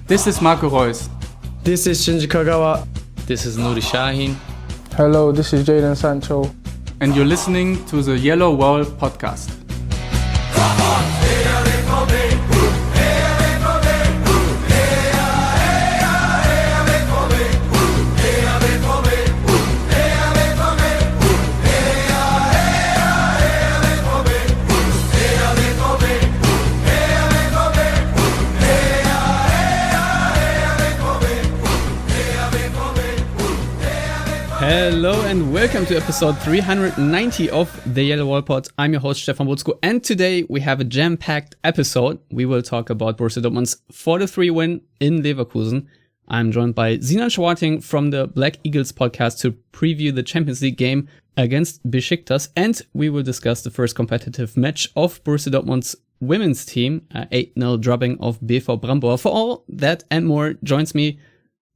This is Marco Reus. This is Shinji Kagawa. This is Nuri Shahin. Hello, this is Jadon Sancho. And you're listening to the Yellowwall podcast. Hello and welcome to episode 390 of the Yellowwallpod. I'm your host Stefan Butzko, and today we have a jam-packed episode. We will talk about Borussia Dortmund's 4-3 win in Leverkusen. I'm joined by Sinan Schwarting from the Black Eagles podcast to preview the Champions League game against Besiktas, and we will discuss the first competitive match of Borussia Dortmund's women's team, 8-0 drubbing of BV Brambauer. For all that and more joins me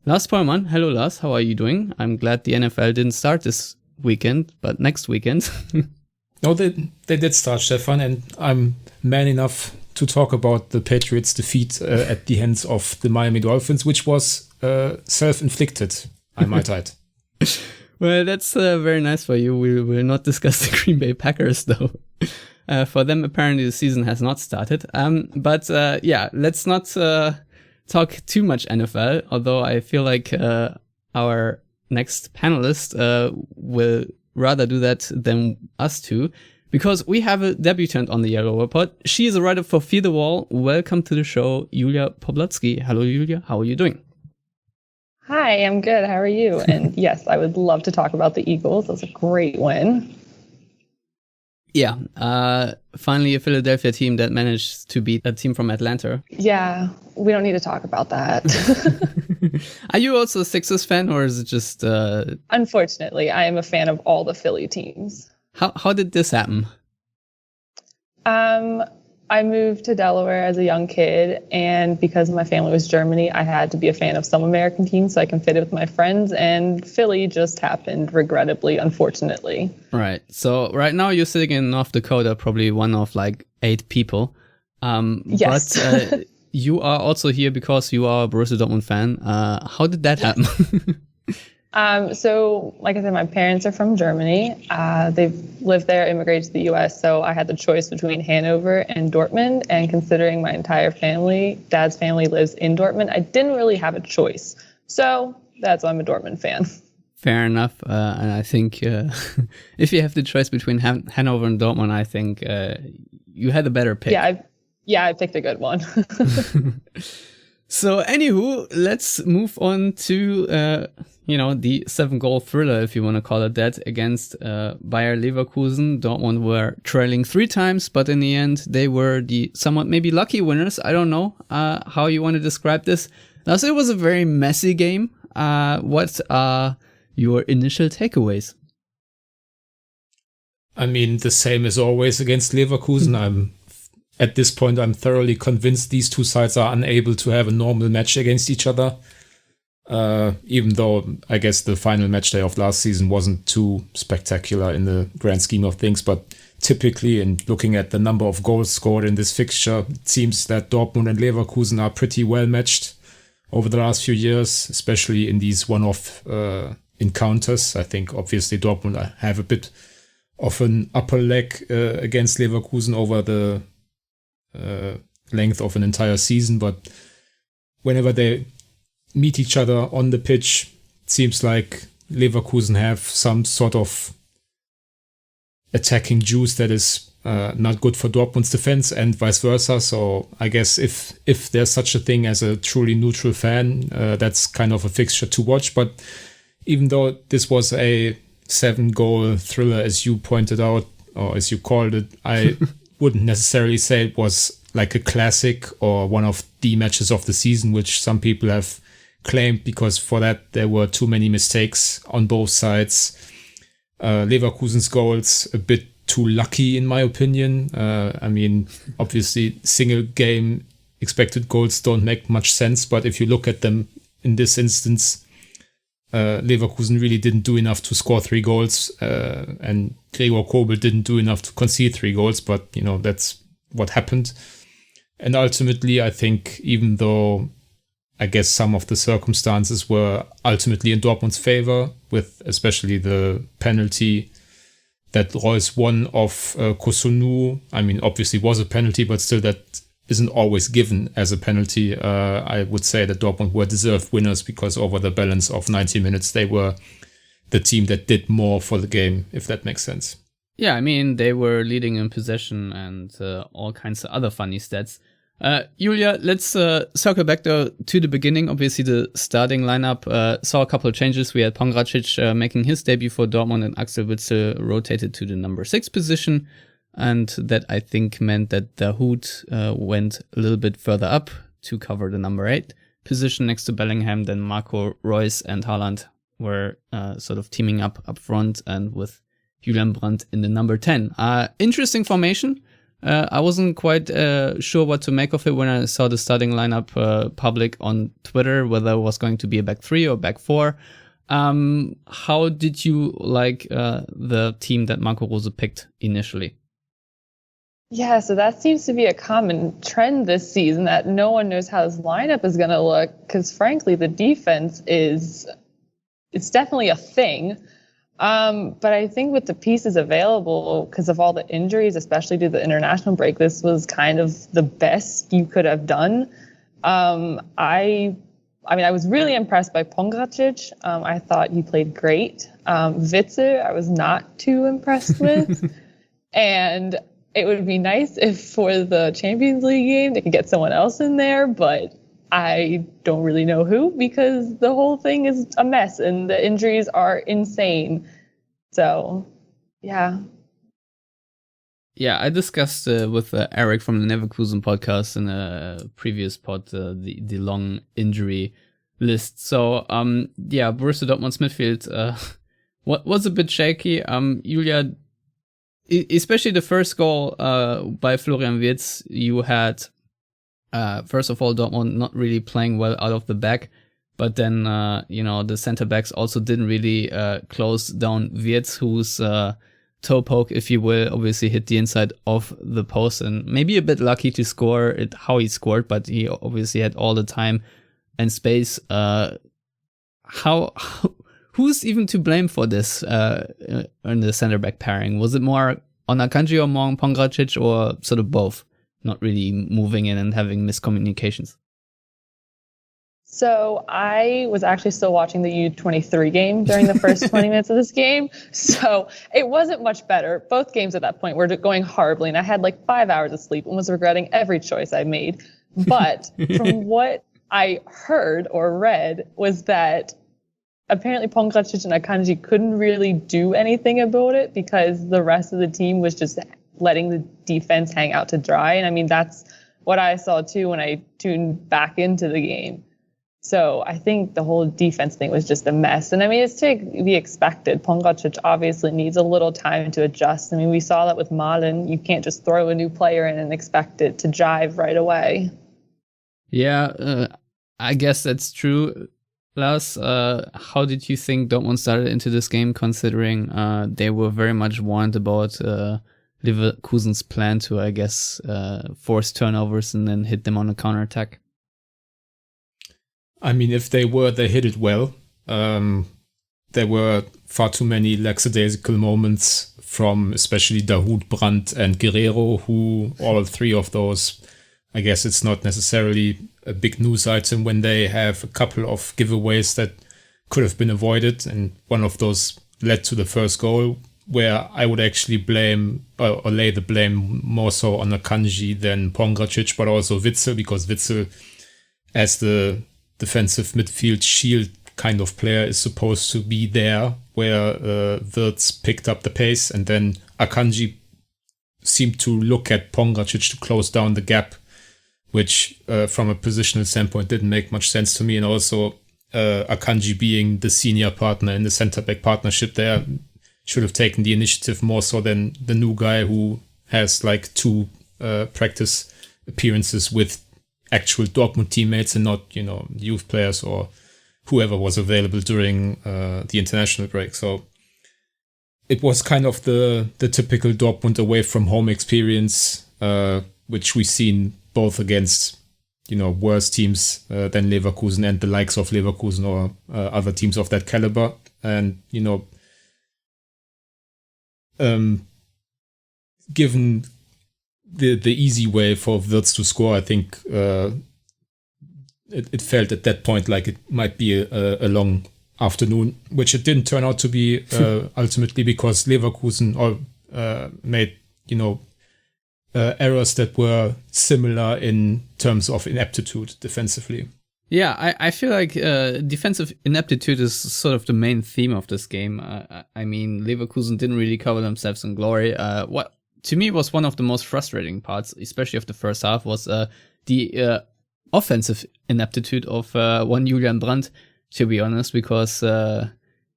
Lars Pollmann. Hello, Lars. How are you doing? I'm glad the NFL didn't start this weekend, but next weekend. No, they did start, Stefan, and I'm man enough to talk about the Patriots' defeat at the hands of the Miami Dolphins, which was self-inflicted, I might add. Well, that's very nice for you. We will not discuss the Green Bay Packers, though. For them, apparently, the season has not started. But let's not talk too much NFL, although I feel like our next panelist will rather do that than us two, because we have a debutant on the Yellowwallpod. She is a writer for FearTheWall. Welcome to the show, Julia Poblotzki. Hello, Julia. How are you doing? Hi, I'm good. How are you? And yes, I would love to talk about the Eagles. That was a great win. Yeah, finally a Philadelphia team that managed to beat a team from Atlanta. Yeah, we don't need to talk about that. Are you also a Sixers fan, or is it just... Unfortunately, I am a fan of all the Philly teams. How did this happen? I moved to Delaware as a young kid, and because my family was Germany, I had to be a fan of some American teams so I can fit it with my friends, and Philly just happened, regrettably, unfortunately. Right. So right now you're sitting in North Dakota, probably one of like 8 people. Yes. But you are also here because you are a Borussia Dortmund fan. How did that happen? So, like I said, my parents are from Germany. They've lived there, immigrated to the U.S., so I had the choice between Hanover and Dortmund, and considering my entire family, Dad's family lives in Dortmund, I didn't really have a choice. So, that's why I'm a Dortmund fan. Fair enough. And I think if you have the choice between Hanover and Dortmund, I think you had a better pick. Yeah, I picked a good one. So, anywho, let's move on to... the 7-goal thriller, if you want to call it that, against Bayer Leverkusen. Dortmund were trailing 3 times, but in the end, they were the somewhat maybe lucky winners. I don't know how you want to describe this. Now, so it was a very messy game. What are your initial takeaways? I mean, the same as always against Leverkusen. At this point, I'm thoroughly convinced these two sides are unable to have a normal match against each other. Even though I guess the final match day of last season wasn't too spectacular in the grand scheme of things, but typically, in looking at the number of goals scored in this fixture, it seems that Dortmund and Leverkusen are pretty well matched over the last few years, especially in these one-off encounters. I think obviously Dortmund have a bit of an upper leg against Leverkusen over the length of an entire season, but whenever they meet each other on the pitch, it seems like Leverkusen have some sort of attacking juice that is not good for Dortmund's defense, and vice versa. So I guess if there's such a thing as a truly neutral fan, that's kind of a fixture to watch. But even though this was a 7-goal thriller, as you pointed out, or as you called it, I wouldn't necessarily say it was like a classic or one of the matches of the season, which some people have claimed, because for that there were too many mistakes on both sides. Leverkusen's goals a bit too lucky in my opinion. I mean, obviously single game expected goals don't make much sense, but if you look at them in this instance, Leverkusen really didn't do enough to score 3 goals, and Gregor Kobel didn't do enough to concede 3 goals, but that's what happened. And ultimately, I think even though I guess some of the circumstances were ultimately in Dortmund's favor, with especially the penalty that Reus won off Kosunu. I mean, obviously was a penalty, but still that isn't always given as a penalty. I would say that Dortmund were deserved winners because over the balance of 90 minutes, they were the team that did more for the game, if that makes sense. Yeah, I mean, they were leading in possession and all kinds of other funny stats. Julia, let's circle back to the beginning. Obviously, the starting lineup saw a couple of changes. We had Pongracic making his debut for Dortmund, and Axel Witsel rotated to the number 6 position. And that, I think, meant that Dahoud went a little bit further up to cover the number 8 position next to Bellingham. Then Marco Reus and Haaland were sort of teaming up front, and with Julian Brandt in the number 10. Interesting formation. I wasn't quite sure what to make of it when I saw the starting lineup public on Twitter, whether it was going to be a back 3 or back 4. How did you like the team that Marco Rose picked initially? Yeah, so that seems to be a common trend this season, that no one knows how this lineup is going to look, because frankly, the defense it's definitely a thing. But I think with the pieces available, because of all the injuries, especially due to the international break, this was kind of the best you could have done. I was really impressed by Pongracic. I thought he played great. Witsel, I was not too impressed with. And it would be nice if for the Champions League game they could get someone else in there, but I don't really know who, because the whole thing is a mess and the injuries are insane. So, yeah. Yeah, I discussed with Eric from the Leverkusen podcast in a previous pod the long injury list. So, Borussia Dortmund's midfield was a bit shaky. Julia, especially the first goal by Florian Wirtz, you had first of all Dortmund not really playing well out of the back, but then the center backs also didn't really close down Wirtz, whose toe poke, if you will, obviously hit the inside of the post, and maybe a bit lucky to score it how he scored, but he obviously had all the time and space. Who's even to blame for this in the center back pairing? Was it more on Akanji or more on Pongracic, or sort of both? Not really moving in and having miscommunications. So I was actually still watching the U23 game during the first 20 minutes of this game. So it wasn't much better. Both games at that point were going horribly, and I had like 5 hours of sleep and was regretting every choice I made. But from what I heard or read was that apparently Pongracic and Akanji couldn't really do anything about it because the rest of the team was just letting the defense hang out to dry. And I mean, that's what I saw too when I tuned back into the game. So I think the whole defense thing was just a mess. And I mean, it's to be expected. Pongracic obviously needs a little time to adjust. I mean, we saw that with Malen. You can't just throw a new player in and expect it to jive right away. Yeah, I guess that's true. Lars, how did you think Dortmund started into this game, considering they were very much warned about Leverkusen's plan to, I guess, force turnovers and then hit them on a counterattack? I mean, if they hit it well. There were far too many lackadaisical moments from especially Dahoud, Brandt, and Guerrero, who all three of those, I guess it's not necessarily a big news item when they have a couple of giveaways that could have been avoided. And one of those led to the first goal, where I would actually blame or lay the blame more so on Akanji than Pongracic, but also Witsel, because Witsel, as the defensive midfield shield kind of player, is supposed to be there where Wirtz picked up the pace, and then Akanji seemed to look at Pongracic to close down the gap, which from a positional standpoint didn't make much sense to me. And also Akanji being the senior partner in the centre-back partnership there should have taken the initiative more so than the new guy who has like 2 practice appearances with actual Dortmund teammates and not, youth players or whoever was available during the international break. So it was kind of the typical Dortmund away from home experience, which we've seen both against worse teams than Leverkusen and the likes of Leverkusen or other teams of that caliber. And, given the easy way for Wirtz to score, I think it felt at that point like it might be a long afternoon, which it didn't turn out to be ultimately, because Leverkusen made errors that were similar in terms of ineptitude defensively. Yeah, I feel like defensive ineptitude is sort of the main theme of this game. I mean, Leverkusen didn't really cover themselves in glory. What to me was one of the most frustrating parts, especially of the first half, was the offensive ineptitude of one Julian Brandt, to be honest, because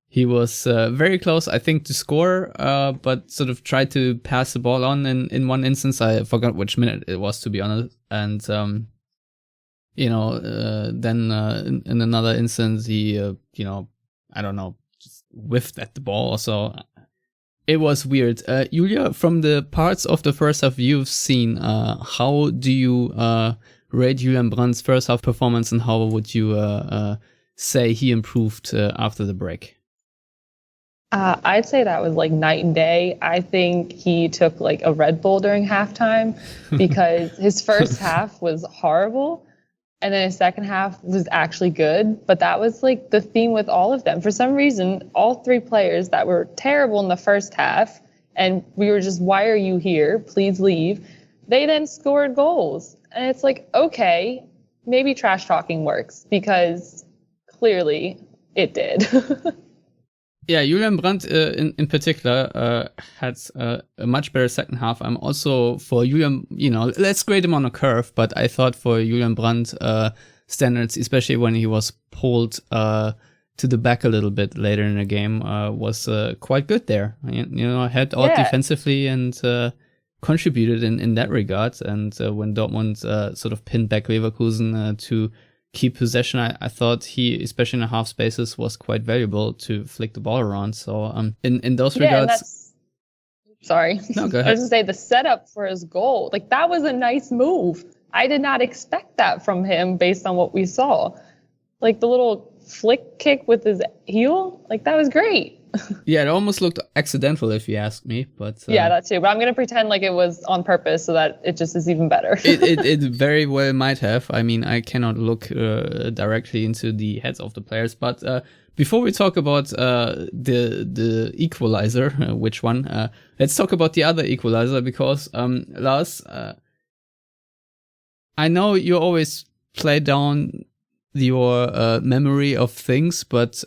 he was very close, I think, to score, but sort of tried to pass the ball on in one instance. I forgot which minute it was, to be honest. And, then in another instance, he, I don't know, just whiffed at the ball or so. It was weird. Julia, from the parts of the first half you've seen, how do you rate Julian Brandt's first half performance, and how would you say he improved after the break? I'd say that was like night and day. I think he took like a Red Bull during halftime, because his first half was horrible and then his second half was actually good. But that was like the theme with all of them. For some reason, all three players that were terrible in the first half, and we were just, why are you here? Please leave. They then scored goals. And it's like, okay, maybe trash talking works, because clearly it did. Yeah, Julian Brandt in particular had a much better second half. I'm also for Julian, let's grade him on a curve, but I thought for Julian Brandt standards, especially when he was pulled to the back a little bit later in the game, was quite good there. Had out defensively and contributed in that regard. And when Dortmund sort of pinned back Leverkusen to keep possession, I thought he, especially in the half spaces, was quite valuable to flick the ball around. So in those regards, sorry, no, go ahead. I was gonna say the setup for his goal, like that was a nice move. I did not expect that from him based on what we saw. Like the little flick kick with his heel, like that was great. Yeah, it almost looked accidental if you ask me, but yeah, that too. But I'm gonna pretend like it was on purpose so that it just is even better. it very well might have. I mean, I cannot look directly into the heads of the players, but before we talk about the equalizer, which one? Let's talk about the other equalizer, because Lars, I know you always play down your memory of things, but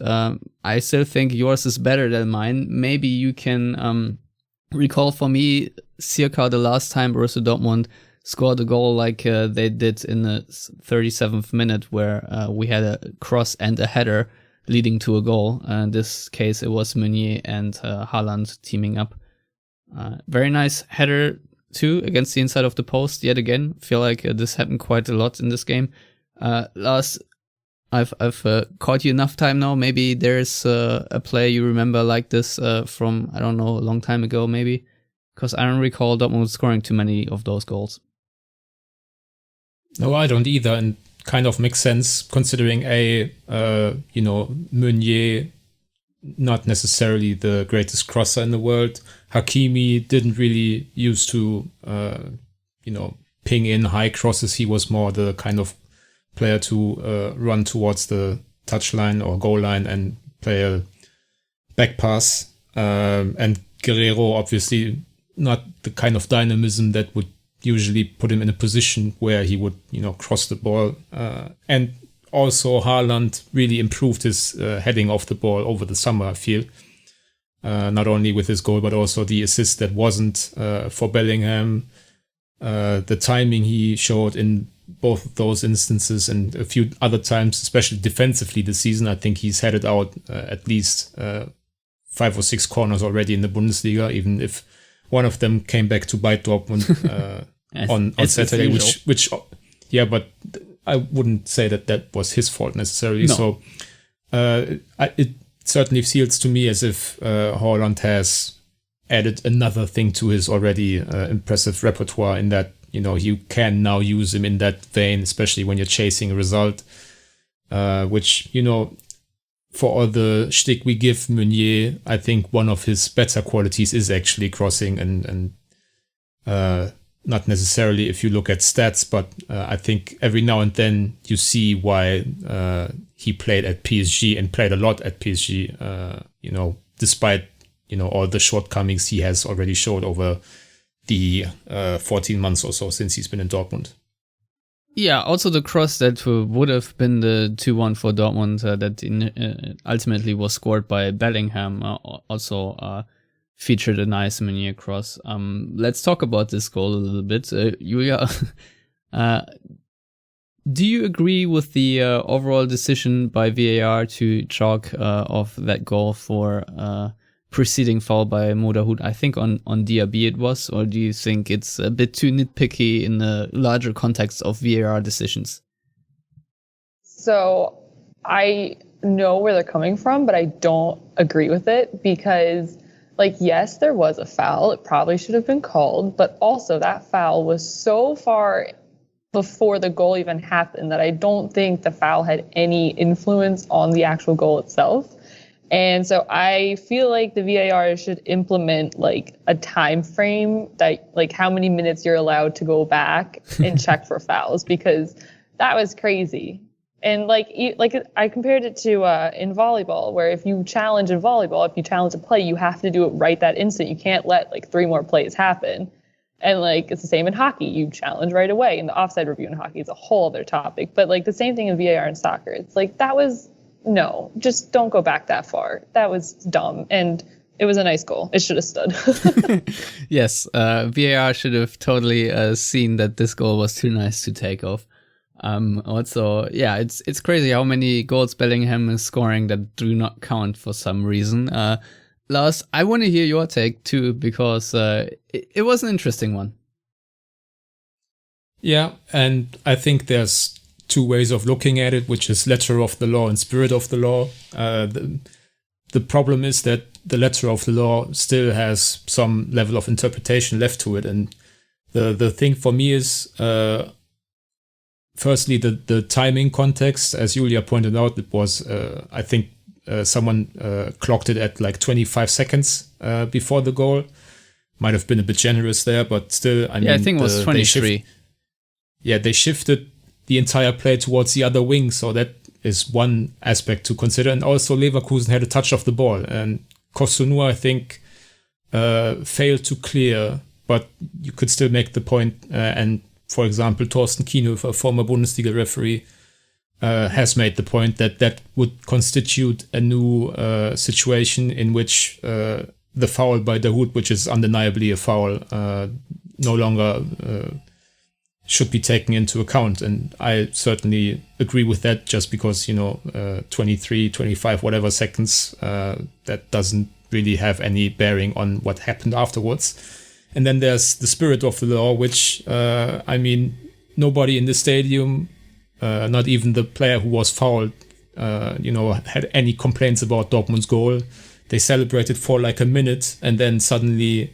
I still think yours is better than mine. Maybe you can recall for me circa the last time Borussia Dortmund scored a goal like they did in the 37th minute, where we had a cross and a header leading to a goal. In this case, it was Meunier and Haaland teaming up. Very nice header too, against the inside of the post yet again. Feel like this happened quite a lot in this game. Lars, I've caught you enough time now. Maybe there's a play you remember like this from, I don't know, a long time ago maybe? Because I don't recall Dortmund scoring too many of those goals. No, I don't either, and kind of makes sense considering Meunier, not necessarily the greatest crosser in the world. Hakimi didn't really used to, ping in high crosses. He was more the kind of player to run towards the touchline or goal line and play a back pass. And Guerrero, obviously, not the kind of dynamism that would usually put him in a position where he would, cross the ball. And also Haaland really improved his heading off the ball over the summer, I feel. Not only with his goal, but also the assist that wasn't for Bellingham. The timing he showed in both of those instances and a few other times, especially defensively this season. I think he's headed out at least 5 or 6 corners already in the Bundesliga, even if one of them came back to bite Dortmund on Saturday, which but I wouldn't say that was his fault necessarily. No. So it certainly feels to me as if Haaland has added another thing to his already impressive repertoire, in that you can now use him in that vein, especially when you're chasing a result, which, for all the shtick we give Meunier, I think one of his better qualities is actually crossing and not necessarily if you look at stats, but I think every now and then you see why he played at PSG and played a lot at PSG, despite, all the shortcomings he has already showed over the 14 months or so since he's been in Dortmund. Yeah, also the cross that would have been the 2-1 for Dortmund that ultimately was scored by Bellingham also featured a nice Meunier cross. Let's talk about this goal a little bit. Julia, do you agree with the overall decision by VAR to chalk off that goal for preceding foul by Moderhut? I think on Diaby it was, or do you think it's a bit too nitpicky in the larger context of VAR decisions? So I know where they're coming from, but I don't agree with it because, yes, there was a foul. It probably should have been called, but also that foul was so far before the goal even happened that I don't think the foul had any influence on the actual goal itself. And so I feel like the VAR should implement a time frame that how many minutes you're allowed to go back and check for fouls, because that was crazy. And I compared it to in volleyball, where if you challenge in volleyball, if you challenge a play, you have to do it right that instant. You can't let 3 more plays happen. And it's the same in hockey. You challenge right away. And the offside review in hockey is a whole other topic. But the same thing in VAR in soccer. It's that was, no, just don't go back that far. That was dumb. And it was a nice goal. It should have stood. Yes, VAR should have totally seen that this goal was too nice to take off. Also, yeah, it's crazy how many goals Bellingham is scoring that do not count for some reason. Lars, I want to hear your take too, because it was an interesting one. Yeah, and I think there's 2 ways of looking at it, which is letter of the law and spirit of the law. The problem is that the letter of the law still has some level of interpretation left to it. And the thing for me is, firstly, the timing context. As Julia pointed out, it was, I think, someone clocked it at 25 seconds before the goal. Might have been a bit generous there, but still, I think it was 23. They shifted the entire play towards the other wing, so that is one aspect to consider. And also Leverkusen had a touch of the ball, and Kosunu, I think, failed to clear, but you could still make the point. And for example, Thorsten Kienhöfer, a former Bundesliga referee, has made the point that would constitute a new situation in which the foul by Dahoud, which is undeniably a foul, no longer should be taken into account. And I certainly agree with that, just because, 23, 25, whatever seconds, that doesn't really have any bearing on what happened afterwards. And then there's the spirit of the law, which, nobody in the stadium, not even the player who was fouled, had any complaints about Dortmund's goal. They celebrated for a minute, and then suddenly,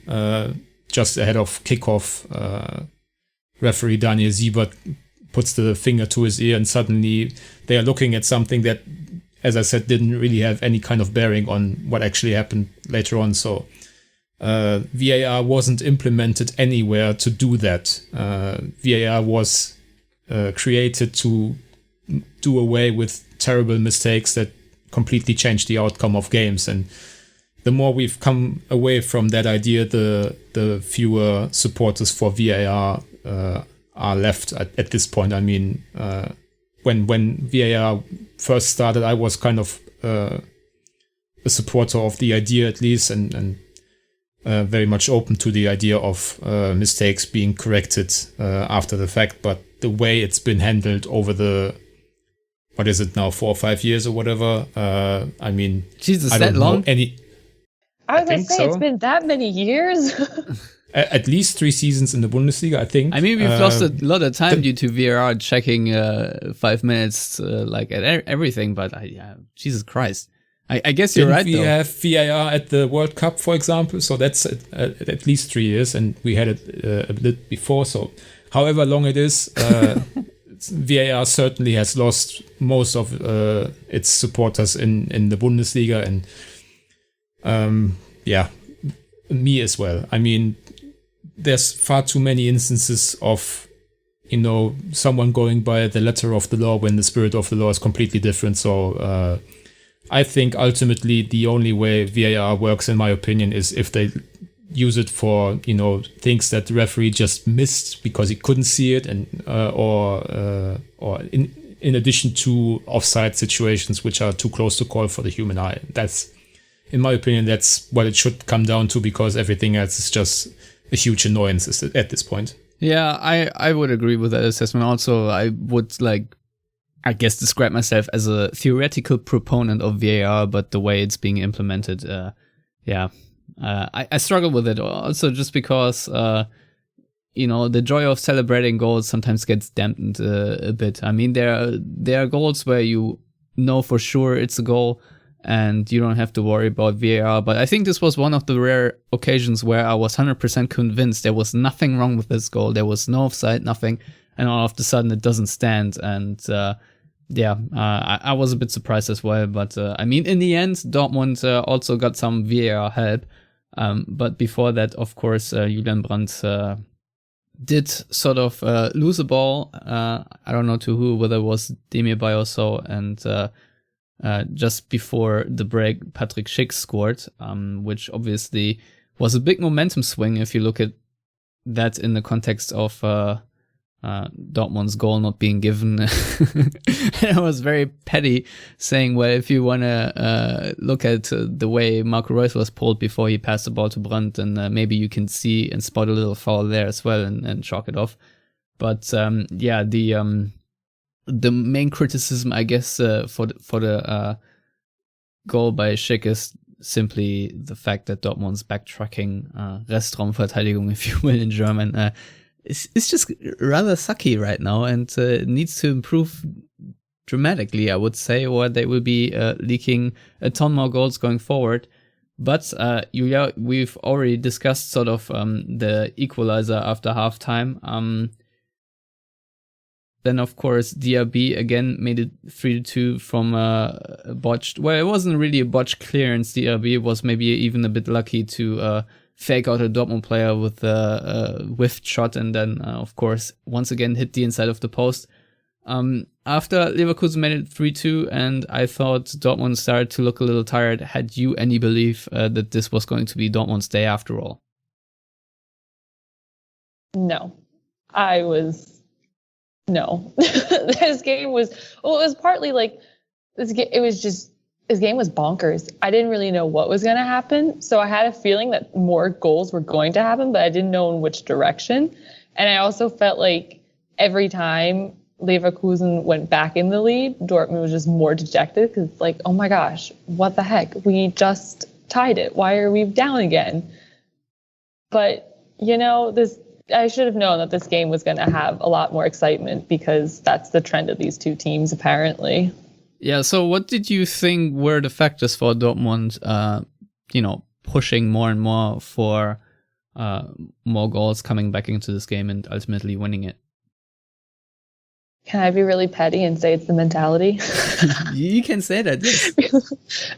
just ahead of kickoff, referee Daniel Siebert puts the finger to his ear, and suddenly they are looking at something that, as I said, didn't really have any kind of bearing on what actually happened later on. So VAR wasn't implemented anywhere to do that. VAR was created to do away with terrible mistakes that completely changed the outcome of games. And the more we've come away from that idea, the fewer supporters for VAR are left at this point. When VAR first started, I was kind of a supporter of the idea, at least, and very much open to the idea of mistakes being corrected after the fact. But the way it's been handled over the, what is it now, 4 or 5 years or whatever? Jesus, I that don't long? know any. I was going to say, so. It's been that many years. At least 3 seasons in the Bundesliga, I think. We've lost a lot of time due to VAR checking 5 minutes, at everything. But Jesus Christ, I guess you're right. We have VAR at the World Cup, for example, so that's at least 3 years, and we had it a bit before. So however long it is, VAR certainly has lost most of its supporters in the Bundesliga, and me as well. I mean, there's far too many instances of, someone going by the letter of the law when the spirit of the law is completely different. So I think ultimately the only way VAR works, in my opinion, is if they use it for, things that the referee just missed because he couldn't see it, and or in addition to offside situations which are too close to call for the human eye. That's, in my opinion, that's what it should come down to, because everything else is just a huge annoyance at this point. Yeah, I would agree with that assessment. Also, I would describe myself as a theoretical proponent of VAR, but the way it's being implemented, I struggle with it also, just because, the joy of celebrating goals sometimes gets dampened a bit. I mean, there are goals where you know for sure it's a goal and you don't have to worry about VAR. But I think this was one of the rare occasions where I was 100% convinced there was nothing wrong with this goal. There was no offside, nothing. And all of a sudden it doesn't stand. And I was a bit surprised as well. But I mean, in the end, Dortmund also got some VAR help. But before that, of course, Julian Brandt did sort of lose a ball. I don't know to who, whether it was Demir Bay or so. And just before the break, Patrick Schick scored, which obviously was a big momentum swing if you look at that in the context of Dortmund's goal not being given. It was very petty, saying, well, if you want to look at the way Marco Reus was pulled before he passed the ball to Brandt, and maybe you can see and spot a little foul there as well and chalk it off. But the main criticism, I guess, for the goal by Schick is simply the fact that Dortmund's backtracking, Restraumverteidigung, if you will, in German, it's just rather sucky right now, and it needs to improve dramatically, I would say, or they will be leaking a ton more goals going forward. But Julia, we've already discussed sort of the equalizer after halftime. Then, of course, DRB again made it 3-2 from a botched... Well, it wasn't really a botched clearance. DRB was maybe even a bit lucky to fake out a Dortmund player with a whiffed shot, and then, of course, once again hit the inside of the post. After Leverkusen made it 3-2, and I thought Dortmund started to look a little tired, had you any belief that this was going to be Dortmund's day after all? No. No. This game was, well, it was partly like, this game was bonkers. I didn't really know what was going to happen. So I had a feeling that more goals were going to happen, but I didn't know in which direction. And I also felt like every time Leverkusen went back in the lead, Dortmund was just more dejected, because it's like, oh my gosh, what the heck? We just tied it. Why are we down again? But, I should have known that this game was going to have a lot more excitement, because that's the trend of these two teams, apparently. Yeah, so what did you think were the factors for Dortmund, pushing more and more for more goals coming back into this game and ultimately winning it? Can I be really petty and say it's the mentality? You can say that, yes.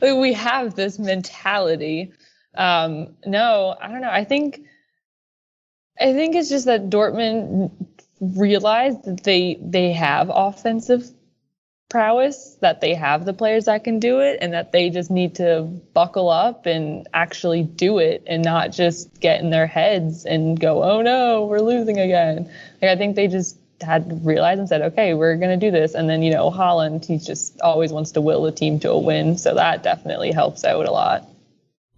We have this mentality. No, I don't know. I think it's just that Dortmund realized that they have offensive prowess, that they have the players that can do it, and that they just need to buckle up and actually do it, and not just get in their heads and go, oh no, we're losing again. Like, I think they just had to realize and said, okay, we're going to do this. And then, Haaland, he just always wants to will the team to a win. So that definitely helps out a lot.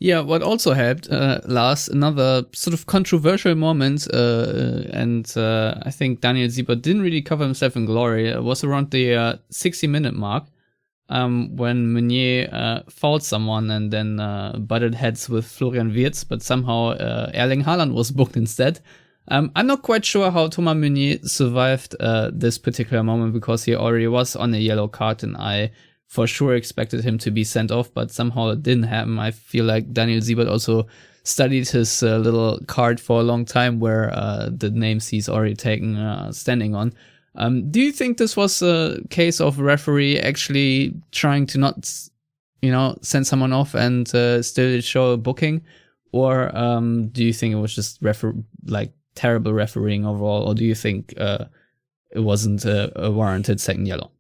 Yeah, what also helped, Lars, another sort of controversial moment, and I think Daniel Siebert didn't really cover himself in glory, was around the 60-minute mark, when Meunier fouled someone and then butted heads with Florian Wirtz, but somehow Erling Haaland was booked instead. I'm not quite sure how Thomas Meunier survived this particular moment, because he already was on a yellow card, and I for sure expected him to be sent off, but somehow it didn't happen. I feel like Daniel Siebert also studied his little card for a long time where the names he's already taken standing on. Do you think this was a case of referee actually trying to not, send someone off and still show a booking? Or do you think it was just terrible refereeing overall? Or do you think it wasn't a warranted second yellow?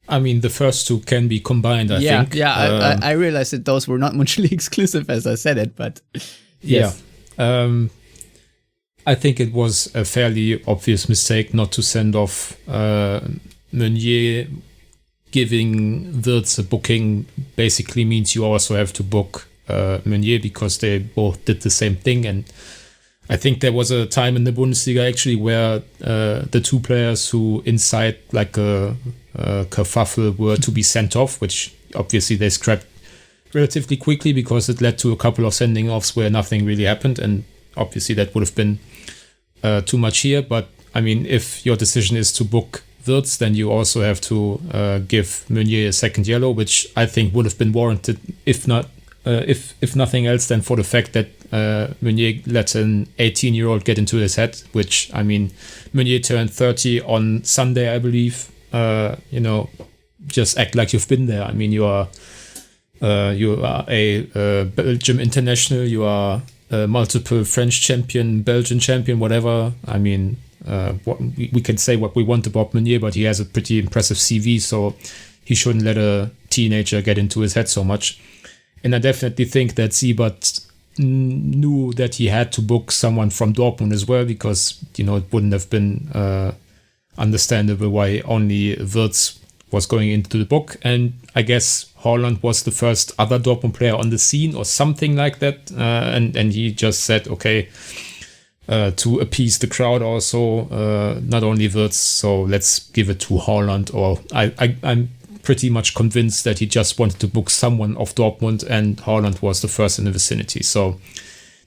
I mean, the first two can be combined, I think. Yeah, I realized that those were not mutually exclusive as I said it, but yes. Yeah. I think it was a fairly obvious mistake not to send off Meunier. Giving Wirtz a booking basically means you also have to book Meunier because they both did the same thing. And I think there was a time in the Bundesliga actually where the two players who incite like a kerfuffle were to be sent off, which obviously they scrapped relatively quickly because it led to a couple of sending offs where nothing really happened. And obviously that would have been too much here. But I mean, if your decision is to book Wirtz, then you also have to give Meunier a second yellow, which I think would have been warranted, if nothing else, than for the fact that Meunier let an 18-year-old get into his head. Which, I mean, Meunier turned 30 on Sunday, I believe. Just act like you've been there. I mean, you are a Belgium international. You are a multiple French champion, Belgian champion, whatever. I mean. We can say what we want about Meunier, but he has a pretty impressive CV, so he shouldn't let a teenager get into his head so much. And I definitely think that Siebert knew that he had to book someone from Dortmund as well, because it wouldn't have been understandable why only Wirtz was going into the book. And I guess Haaland was the first other Dortmund player on the scene or something like that, and he just said, okay, to appease the crowd also, not only Wirtz, so let's give it to Haaland. Or I'm pretty much convinced that he just wanted to book someone of Dortmund, and Haaland was the first in the vicinity. So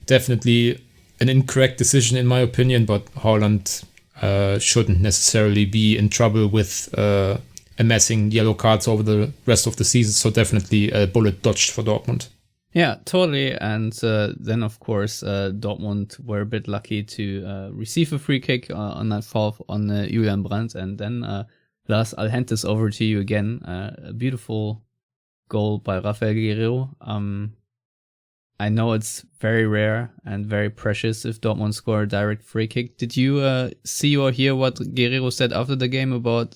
definitely an incorrect decision in my opinion, but Haaland shouldn't necessarily be in trouble with amassing yellow cards over the rest of the season. So definitely a bullet dodged for Dortmund. Yeah, totally. And then, of course, Dortmund were a bit lucky to receive a free kick on that foul on Julian Brandt. And then, Lars, I'll hand this over to you again. A beautiful goal by Rafael Guerreiro. I know it's very rare and very precious if Dortmund score a direct free kick. Did you see or hear what Guerreiro said after the game about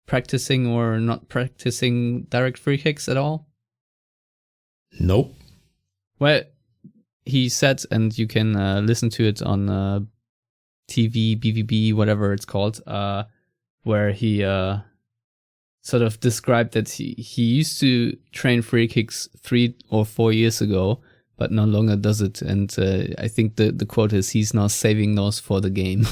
practicing or not practicing direct free kicks at all? Nope. Well, he said, and you can listen to it on TV, BVB, whatever it's called, where he sort of described that he used to train free kicks 3 or 4 years ago, but no longer does it. And I think the quote is he's now saving those for the game.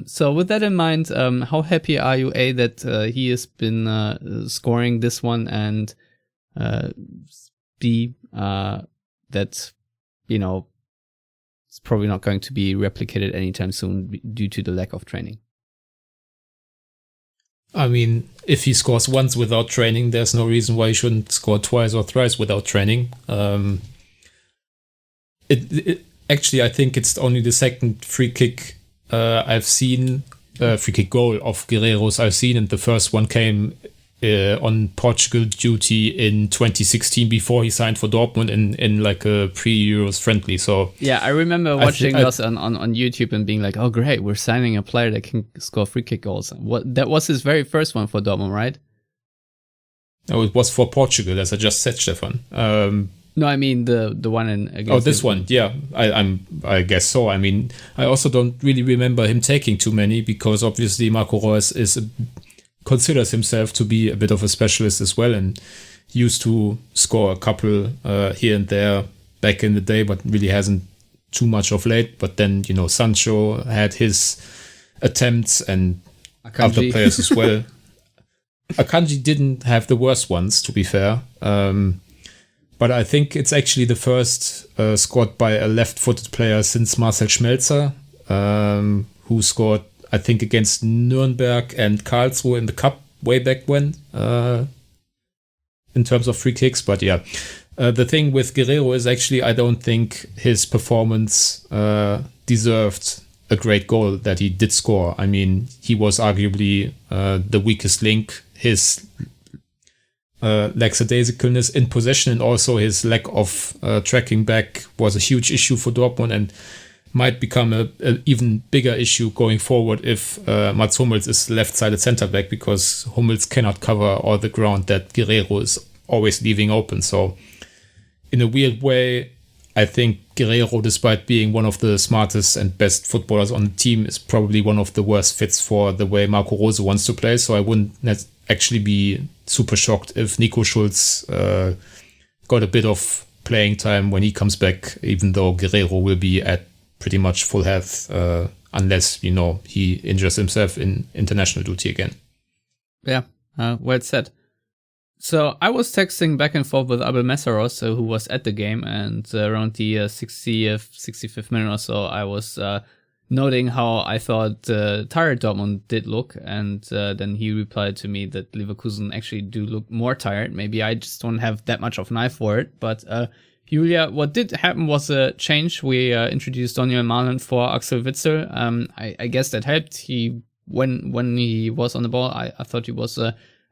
So with that in mind, how happy are you, A, that he has been scoring this one, and B, that, it's probably not going to be replicated anytime soon due to the lack of training? I mean, if he scores once without training, there's no reason why he shouldn't score twice or thrice without training. Actually, I think it's only the second free kick I've seen, free kick goal of Guerreiro's I've seen, and the first one came on Portugal duty in 2016 before he signed for Dortmund in like a pre-Euros friendly. So yeah, I remember watching this on YouTube and being like, oh great, we're signing a player that can score free kick goals. That was his very first one for Dortmund, right? No, it was for Portugal, as I just said, Stefan. No, I mean the one in against. Oh, this one, yeah. I guess so. I mean, I also don't really remember him taking too many, because obviously Marco Reus considers himself to be a bit of a specialist as well, and used to score a couple here and there back in the day, but really hasn't too much of late. But then, Sancho had his attempts, and Akanji. Other players as well. Akanji didn't have the worst ones, to be fair. But I think it's actually the first scored by a left-footed player since Marcel Schmelzer, who scored, I think, against Nuremberg and Karlsruhe in the cup way back when, in terms of free kicks. But yeah, The thing with Guerrero is actually I don't think his performance deserved a great goal that he did score. I mean, he was arguably the weakest link. His lackadaisicalness in possession and also his lack of tracking back was a huge issue for Dortmund and might become a even bigger issue going forward if Mats Hummels is left-sided centre-back, because Hummels cannot cover all the ground that Guerrero is always leaving open. So in a weird way, I think Guerrero, despite being one of the smartest and best footballers on the team, is probably one of the worst fits for the way Marco Rose wants to play. So I wouldn't actually be super shocked if Nico Schulz got a bit of playing time when he comes back, even though Guerrero will be at pretty much full health, unless, he injures himself in international duty again. Yeah, well said. So I was texting back and forth with Abel Messeros, who was at the game, and around the 60th, 65th minute or so, I was noting how I thought tired Dortmund did look, and then he replied to me that Leverkusen actually do look more tired. Maybe I just don't have that much of an eye for it, but Julia, what did happen was a change. We introduced Daniel Mahlen for Axel Witsel. I guess that helped. When he was on the ball, I thought he was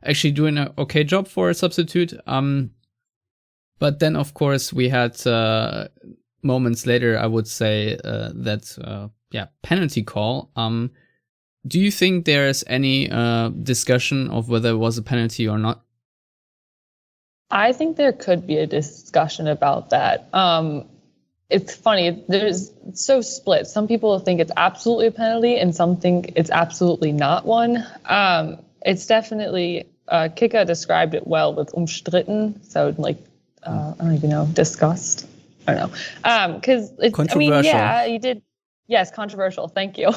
actually doing an okay job for a substitute. But then, of course, we had moments later, I would say, that penalty call. Do you think there's any discussion of whether it was a penalty or not? I think there could be a discussion about that. It's funny, it's so split. Some people think it's absolutely a penalty and some think it's absolutely not one. It's definitely, Kicker described it well with umstritten, so like, I don't even know, discussed. I don't know. Because he did. Yes, controversial. Thank you.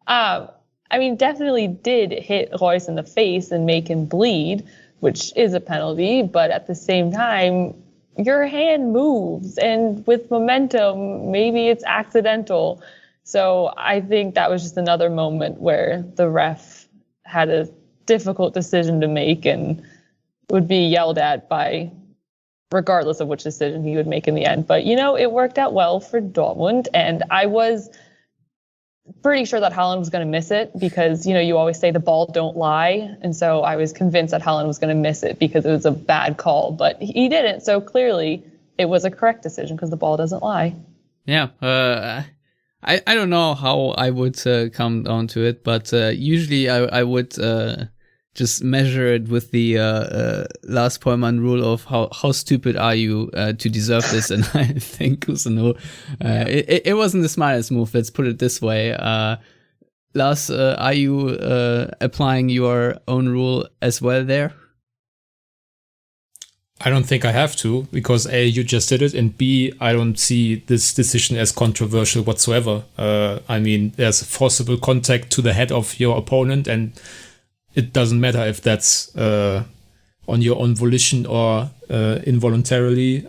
Definitely did hit Reus in the face and make him bleed, which is a penalty, but at the same time, your hand moves, and with momentum, maybe it's accidental. So I think that was just another moment where the ref had a difficult decision to make and would be yelled at by, regardless of which decision he would make in the end. But, it worked out well for Dortmund, and I was pretty sure that Haaland was going to miss it because, you always say the ball don't lie. And so I was convinced that Haaland was going to miss it because it was a bad call, but he didn't. So clearly it was a correct decision because the ball doesn't lie. Yeah. I don't know how I would come down to it, but usually I would just measure it with the Lars Pollmann rule of how stupid are you to deserve this. And I think Kusano, it wasn't the smartest move. Let's put it this way. Lars, are you applying your own rule as well there? I don't think I have to, because A, you just did it, and B, I don't see this decision as controversial whatsoever. There's forcible contact to the head of your opponent, and it doesn't matter if that's on your own volition or involuntarily.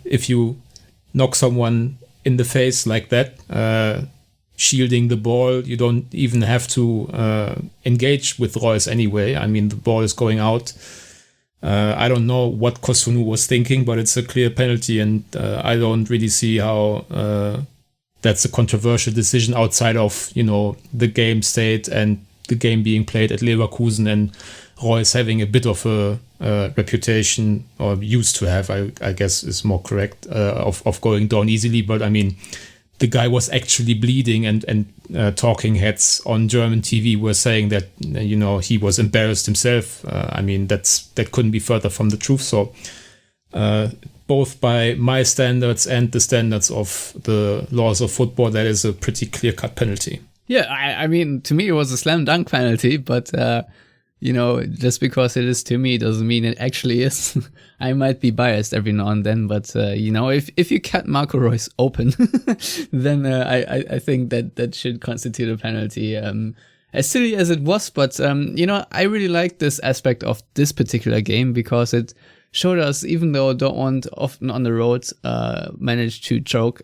If you knock someone in the face like that, shielding the ball, you don't even have to engage with Reus anyway. The ball is going out. I don't know what Kosunu was thinking, but it's a clear penalty, and I don't really see how that's a controversial decision outside of, the game state and the game being played at Leverkusen, and Reus having a bit of a reputation, or used to have, I guess is more correct, of going down easily. But the guy was actually bleeding, and talking heads on German TV were saying that, he was embarrassed himself. That couldn't be further from the truth. So both by my standards and the standards of the laws of football, that is a pretty clear-cut penalty. Yeah, to me it was a slam dunk penalty, but just because it is to me doesn't mean it actually is. I might be biased every now and then, but if you cut Marco Reus open, then I think that should constitute a penalty. As silly as it was, but I really like this aspect of this particular game because it showed us, even though Dortmund often on the road managed to choke,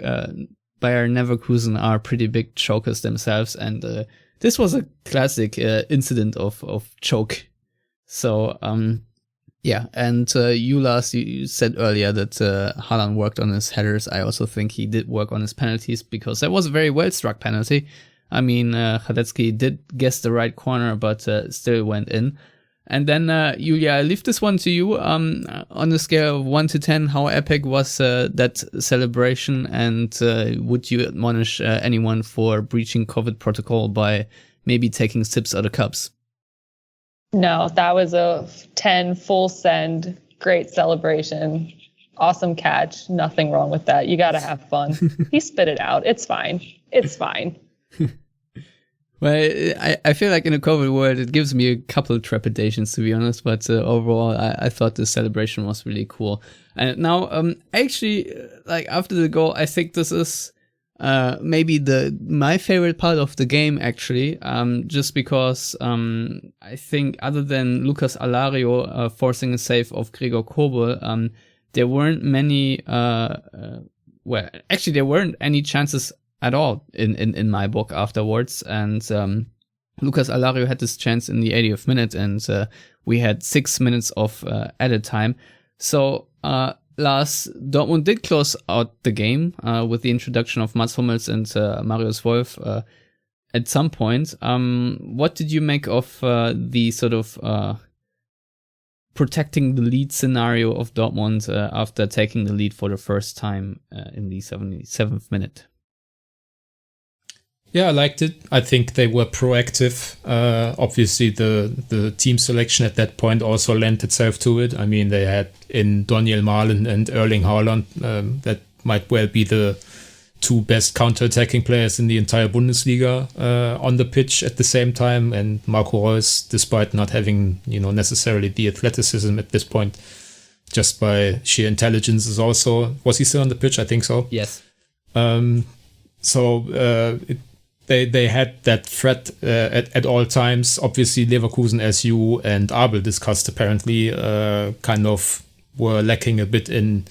Bayer Leverkusen are pretty big chokers themselves, and this was a classic incident of choke. So Yeah, and you, Lars, you said earlier that Haaland worked on his headers. I also think he did work on his penalties because that was a very well-struck penalty. I mean, Radetzky did guess the right corner, but still went in. And then, Julia, I leave this one to you. On a scale of 1 to 10, how epic was that celebration? And would you admonish anyone for breaching COVID protocol by maybe taking sips out of cups? No, that was a 10 full send. Great celebration. Awesome catch. Nothing wrong with that. You got to have fun. He spit it out. It's fine. It's fine. Well, I feel like in a COVID world, it gives me a couple of trepidations, to be honest. But overall, I thought the celebration was really cool. And now, actually, like after the goal, I think this is maybe my favorite part of the game, actually. Just because I think other than Lucas Alario forcing a save of Gregor Kobel, there weren't many. Well, actually, there weren't any chances at all in my book afterwards. And Lucas Alario had this chance in the 80th minute, and we had 6 minutes of added time. So Lars, Dortmund did close out the game with the introduction of Mats Hummels and Marius Wolf at some point. What did you make of the sort of protecting the lead scenario of Dortmund after taking the lead for the first time in the 77th minute? Yeah, I liked it. I think they were proactive. Obviously, the team selection at that point also lent itself to it. I mean, they had in Daniel Mahlen and Erling Haaland, that might well be the two best counter-attacking players in the entire Bundesliga on the pitch at the same time. And Marco Reus, despite not having, necessarily the athleticism at this point, just by sheer intelligence, is also... Was he still on the pitch? I think so. Yes. They had that threat at all times. Obviously, Leverkusen, as you and Abel discussed, apparently kind of were lacking a bit in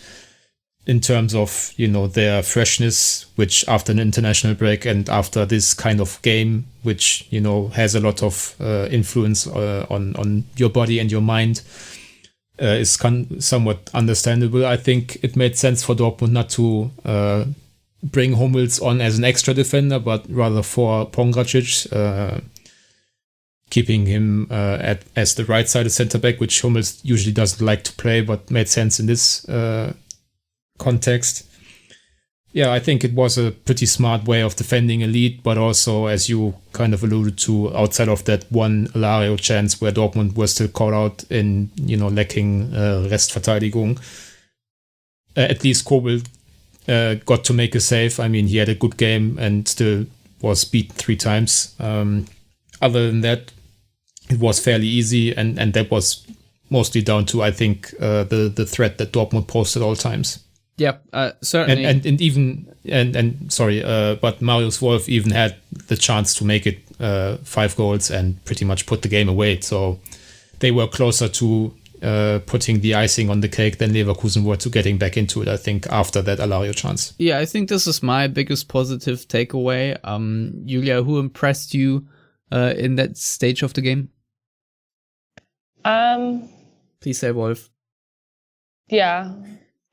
terms of their freshness, which after an international break and after this kind of game, which has a lot of influence on your body and your mind, is somewhat understandable. I think it made sense for Dortmund not to bring Hummels on as an extra defender, but rather for Pongracic, keeping him as the right-sided centre-back, which Hummels usually doesn't like to play, but made sense in this context. Yeah, I think it was a pretty smart way of defending a lead, but also, as you kind of alluded to, outside of that one Alario chance where Dortmund was still caught out in, lacking Restverteidigung, at least Kobel got to make a save. I mean, he had a good game and still was beaten 3 times. Other than that, it was fairly easy, and that was mostly down to, I think, the threat that Dortmund posed at all times. Yeah, certainly. But Marius Wolf even had the chance to make it 5 goals and pretty much put the game away. So they were closer to putting the icing on the cake than Leverkusen were to getting back into it, I think, after that Alario chance. Yeah, I think this is my biggest positive takeaway. Julia, who impressed you in that stage of the game? Please say Wolf. Yeah.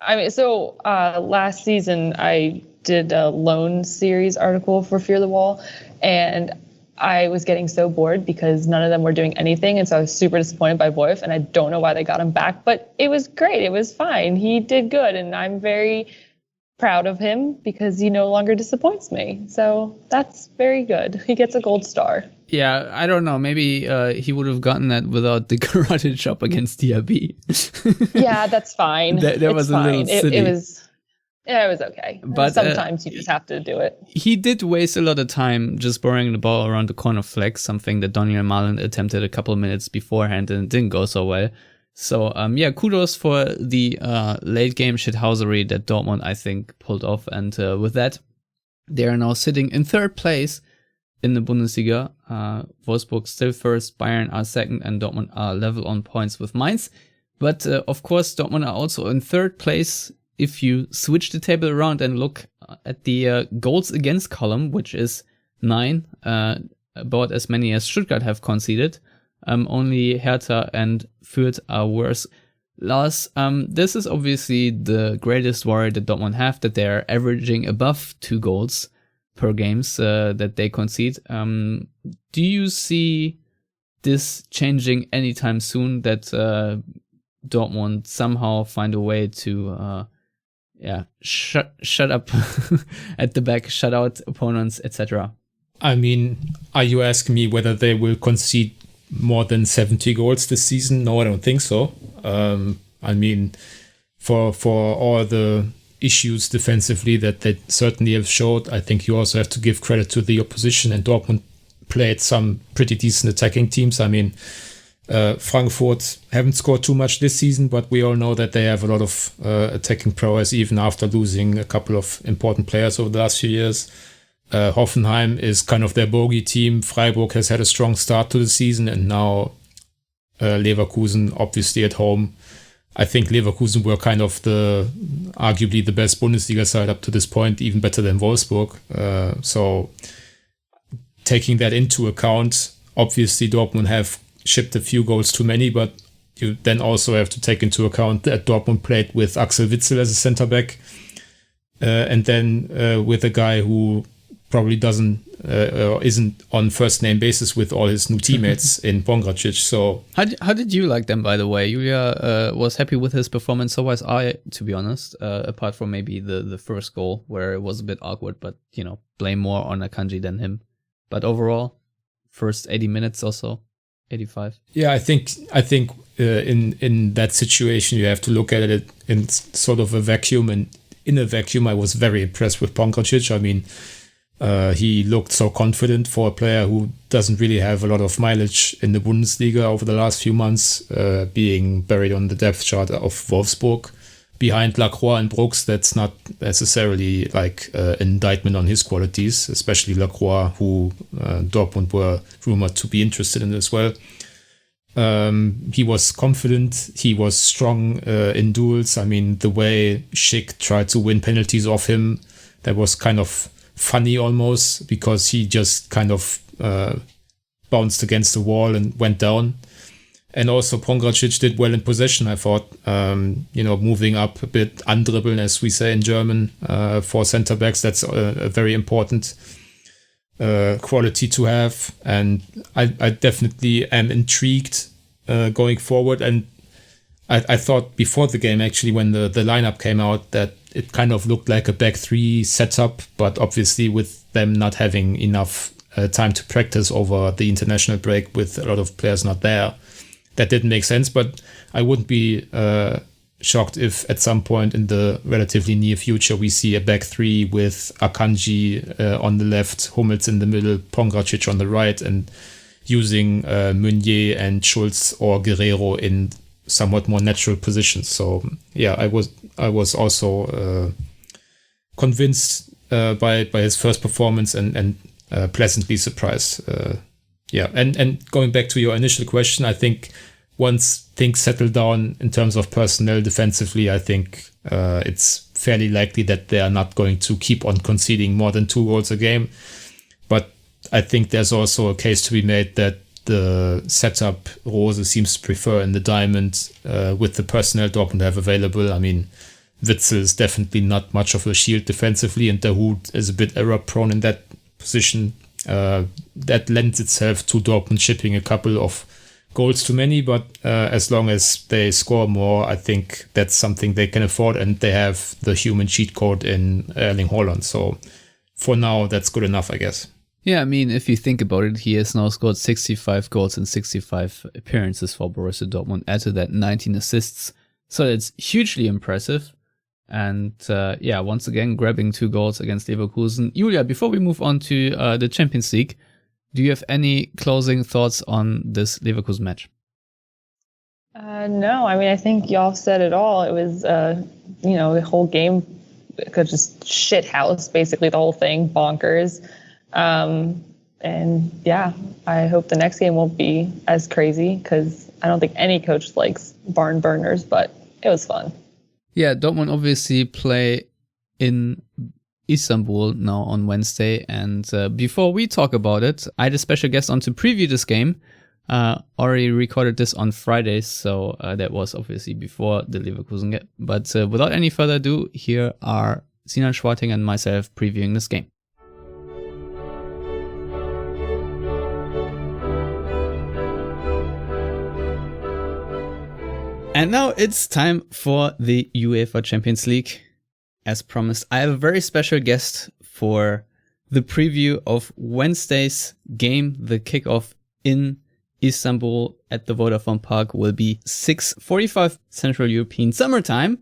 I mean, so last season I did a loan series article for FearTheWall, and I was getting so bored because none of them were doing anything, and so I was super disappointed by Wolf, and I don't know why they got him back, but it was great. It was fine. He did good, and I'm very proud of him because he no longer disappoints me. So that's very good. He gets a gold star. Yeah, I don't know. Maybe he would have gotten that without the karate chop against DRB. Yeah, that's fine. That was fine. A little silly. It was okay. But sometimes you just have to do it. He did waste a lot of time just borrowing the ball around the corner flag, something that Daniel Mahlen attempted a couple of minutes beforehand and it didn't go so well. So, kudos for the late game shithousery that Dortmund, I think, pulled off. And with that, they are now sitting in 3rd place in the Bundesliga. Wolfsburg still first, Bayern are second, and Dortmund are level on points with Mainz. But of course, Dortmund are also in 3rd place if you switch the table around and look at the goals against column, which is 9, about as many as Stuttgart have conceded. Only Hertha and Fürth are worse. Lars, this is obviously the greatest worry that Dortmund have, that they're averaging above 2 goals per games that they concede. Do you see this changing anytime soon, that Dortmund somehow find a way to shut up at the back, shut out opponents, etc.? I mean, are you asking me whether they will concede more than 70 goals this season? No, I don't think so. I mean, for all the issues defensively that they certainly have showed, I think you also have to give credit to the opposition, and Dortmund played some pretty decent attacking teams. I mean, Frankfurt haven't scored too much this season, but we all know that they have a lot of attacking prowess even after losing a couple of important players over the last few years. Hoffenheim is kind of their bogey team. Freiburg has had a strong start to the season, and now Leverkusen, obviously at home. I think Leverkusen were kind of arguably the best Bundesliga side up to this point, even better than Wolfsburg. So taking that into account, obviously Dortmund have shipped a few goals too many, but you then also have to take into account that Dortmund played with Axel Witsel as a center back, and then with a guy who probably isn't on first name basis with all his new teammates in Pongracic. So how did you like them, by the way? Julia was happy with his performance, so was I, to be honest, apart from maybe the first goal where it was a bit awkward, but blame more on Akanji than him. But overall, first 80 minutes or so, 85. Yeah, I think in that situation you have to look at it in sort of a vacuum, and in a vacuum I was very impressed with Pongracic. I mean, he looked so confident for a player who doesn't really have a lot of mileage in the Bundesliga over the last few months, being buried on the depth chart of Wolfsburg behind Lacroix and Brooks. That's not necessarily like an indictment on his qualities, especially Lacroix, who Dortmund were rumored to be interested in as well. He was confident. He was strong in duels. I mean, the way Schick tried to win penalties off him, that was kind of funny almost, because he just kind of bounced against the wall and went down. And also Pongracic did well in possession, I thought, moving up a bit, andribbeln, as we say in German, for center backs. That's a very important quality to have. And I definitely am intrigued going forward. And I thought before the game, actually, when the lineup came out, that it kind of looked like a back three setup, but obviously with them not having enough time to practice over the international break with a lot of players not there, that didn't make sense. But I wouldn't be shocked if at some point in the relatively near future we see a back three with Akanji on the left, Hummels in the middle, Pongracic on the right, and using Meunier and Schulz or Guerrero in somewhat more natural positions. So yeah, I was also convinced by his first performance and pleasantly surprised. And going back to your initial question, I think once things settle down in terms of personnel defensively, I think it's fairly likely that they are not going to keep on conceding more than 2 goals a game. But I think there's also a case to be made that the setup Rose seems to prefer in the diamond with the personnel Dortmund have available. I mean, Witzel is definitely not much of a shield defensively, and Dahoud is a bit error prone in that position. That lends itself to Dortmund shipping a couple of goals too many, but as long as they score more, I think that's something they can afford, and they have the human cheat code in Erling Haaland. So for now, that's good enough, I guess. Yeah, I mean, if you think about it, he has now scored 65 goals in 65 appearances for Borussia Dortmund. Add to that 19 assists. So it's hugely impressive. And once again, grabbing 2 goals against Leverkusen. Julia, before we move on to the Champions League, do you have any closing thoughts on this Leverkusen match? No, I mean, I think y'all said it all. It was, the whole game could just shit house, basically the whole thing, bonkers. And yeah, I hope the next game won't be as crazy, because I don't think any coach likes barn burners, but it was fun. Yeah, Dortmund obviously play in Istanbul now on Wednesday. And before we talk about it, I had a special guest on to preview this game. Already recorded this on Friday, so that was obviously before the Leverkusen game. But without any further ado, here are Sinan Schwarting and myself previewing this game. And now it's time for the UEFA Champions League. As promised, I have a very special guest for the preview of Wednesday's game. The kickoff in Istanbul at the Vodafone Park will be 6:45 Central European Summertime.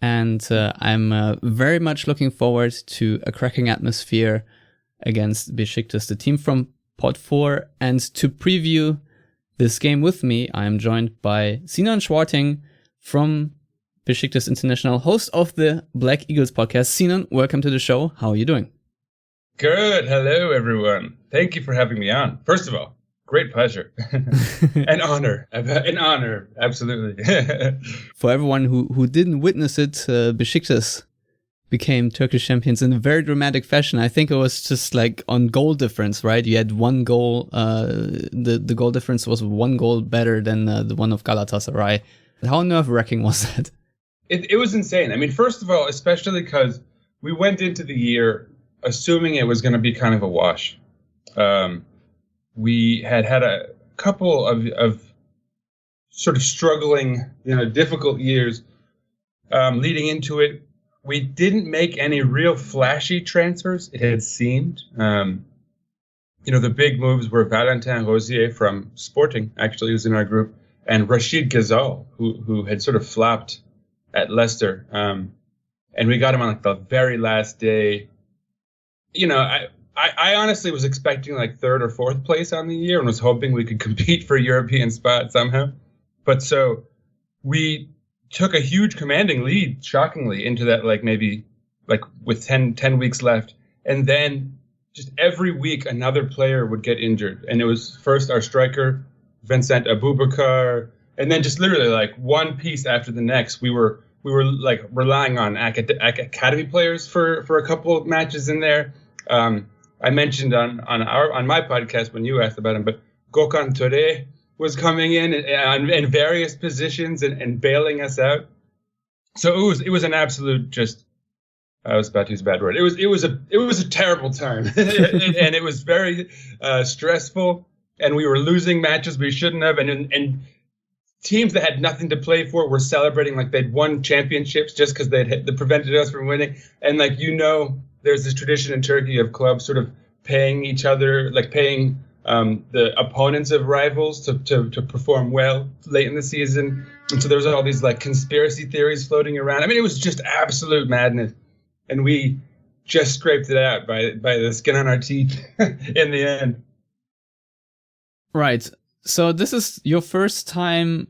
And I'm very much looking forward to a cracking atmosphere against Besiktas, the team from Pot 4. And to preview this game with me, I am joined by Sinan Schwarting from Besiktas International, host of the Black Eagles podcast. Sinan, welcome to the show. How are you doing? Good. Hello, everyone. Thank you for having me on. First of all, great pleasure. An honor. Absolutely. For everyone who didn't witness it, Besiktas became Turkish champions in a very dramatic fashion. I think it was just like on goal difference, right? You had one goal. The goal difference was one goal better than the one of Galatasaray. How nerve-wracking was that? It was insane. I mean, first of all, especially because we went into the year assuming it was going to be kind of a wash. We had a couple of sort of struggling, difficult years leading into it. We didn't make any real flashy transfers, it had seemed. The big moves were Valentin Rosier from Sporting, actually, who's in our group, and Rachid Ghazal, who had sort of flopped at Leicester. And we got him on like the very last day. I honestly was expecting like third or fourth place on the year and was hoping we could compete for a European spot somehow. But so we took a huge commanding lead, shockingly, into that maybe with 10 weeks left. And then just every week another player would get injured. And it was first our striker, Vincent Aboubakar, and then just literally one piece after the next. We were relying on academy players for a couple of matches in there. I mentioned on my podcast when you asked about him, but Gökhan Töre was coming in various positions and bailing us out. So it was an absolute I was about to use a bad word. It was a terrible time, and it was very stressful. And we were losing matches we shouldn't have, and teams that had nothing to play for were celebrating like they'd won championships just because they prevented us from winning. And there's this tradition in Turkey of clubs sort of paying each other, paying the opponents of rivals to perform well late in the season. And so there was all these conspiracy theories floating around. I mean, it was just absolute madness. And we just scraped it out by the skin on our teeth in the end. Right. So this is your first time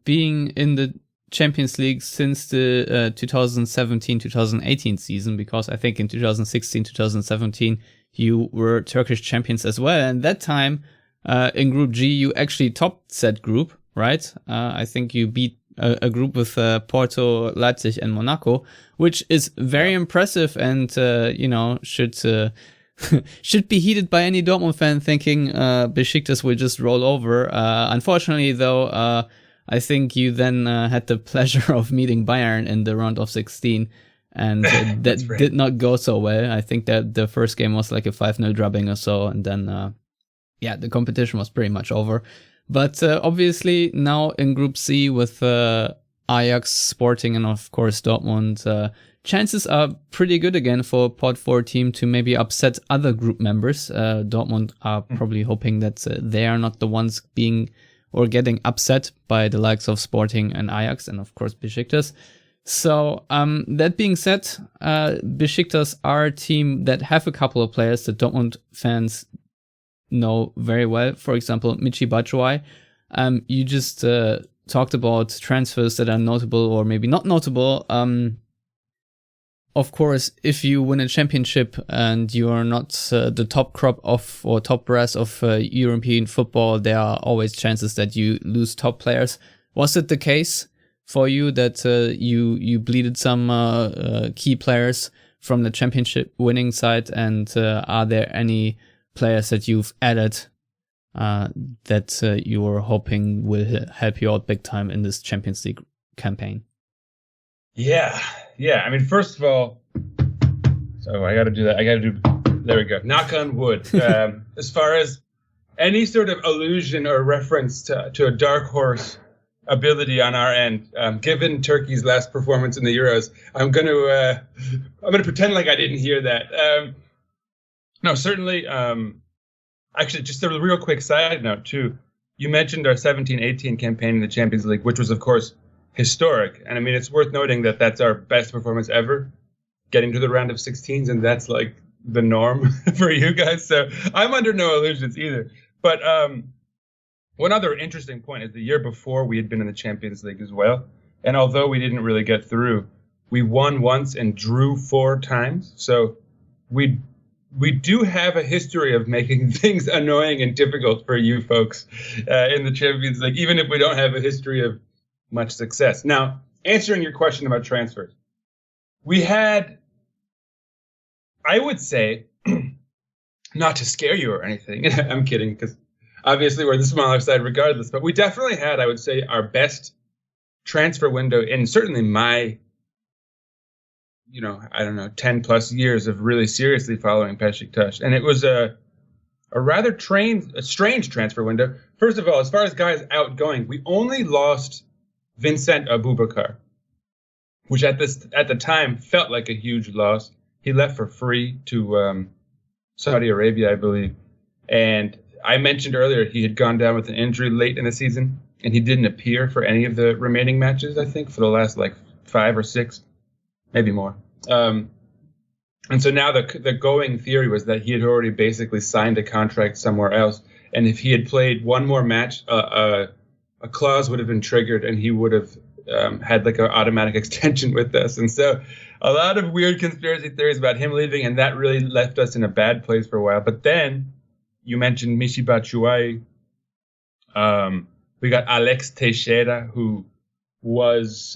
being in the Champions League since the 2017-2018 season, because I think in 2016-2017 you were Turkish champions as well. And that time in Group G you actually topped that group, right? I think you beat a group with Porto, Leipzig and Monaco, which is very impressive and should be heated by any Dortmund fan thinking Besiktas will just roll over. Unfortunately, though, I think you then had the pleasure of meeting Bayern in the round of 16, and that right. Did not go so well. I think that the first game was like a 5-0 drubbing or so, and then the competition was pretty much over. But obviously now in Group C with Ajax, Sporting, and of course Dortmund, chances are pretty good again for Pot 4 team to maybe upset other group members. Dortmund are probably hoping that they are not the ones being or getting upset by the likes of Sporting and Ajax and of course Besiktas. So that being said, Besiktas are a team that have a couple of players that Dortmund fans know very well. For example, Michy Batshuayi. You just talked about transfers that are notable or maybe not notable. Of course, if you win a championship and you are not the top crop of or top brass of European football, there are always chances that you lose top players. Was it the case for you that you bleeded some key players from the championship winning side? And are there any players that you've added that you're hoping will help you out big time in this Champions League campaign? Yeah. I mean, first of all, so I got to do that. There we go. Knock on wood. As far as any sort of allusion or reference to a dark horse ability on our end, given Turkey's last performance in the Euros, I'm going to pretend like I didn't hear that. No, certainly. Actually, just a real quick side note too. You mentioned our 17-18 campaign in the Champions League, which was, of course, historic. And I mean, it's worth noting that that's our best performance ever, getting to the round of 16s, and that's like the norm for you guys. So I'm under no illusions either. But one other interesting point is the year before we had been in the Champions League as well. And although we didn't really get through, we won once and drew 4 times. So we do have a history of making things annoying and difficult for you folks in the Champions League, even if we don't have a history of much success. Now, answering your question about transfers, we had, I would say, not to scare you or anything, I'm kidding, because obviously we're the smaller side regardless, but we definitely had, I would say, our best transfer window in certainly my, 10 plus years of really seriously following Besiktas. And it was a rather strange transfer window. First of all, as far as guys outgoing, we only lost Vincent Abubakar, which at the time felt like a huge loss. He left for free to Saudi Arabia, I believe. And I mentioned earlier he had gone down with an injury late in the season, and he didn't appear for any of the remaining matches, I think, for the last 5 or 6, maybe more. And so now the going theory was that he had already basically signed a contract somewhere else. And if he had played one more match, a clause would have been triggered and he would have had an automatic extension with us. And so a lot of weird conspiracy theories about him leaving, and that really left us in a bad place for a while. But then you mentioned Michy Batshuayi. We got Alex Teixeira, who was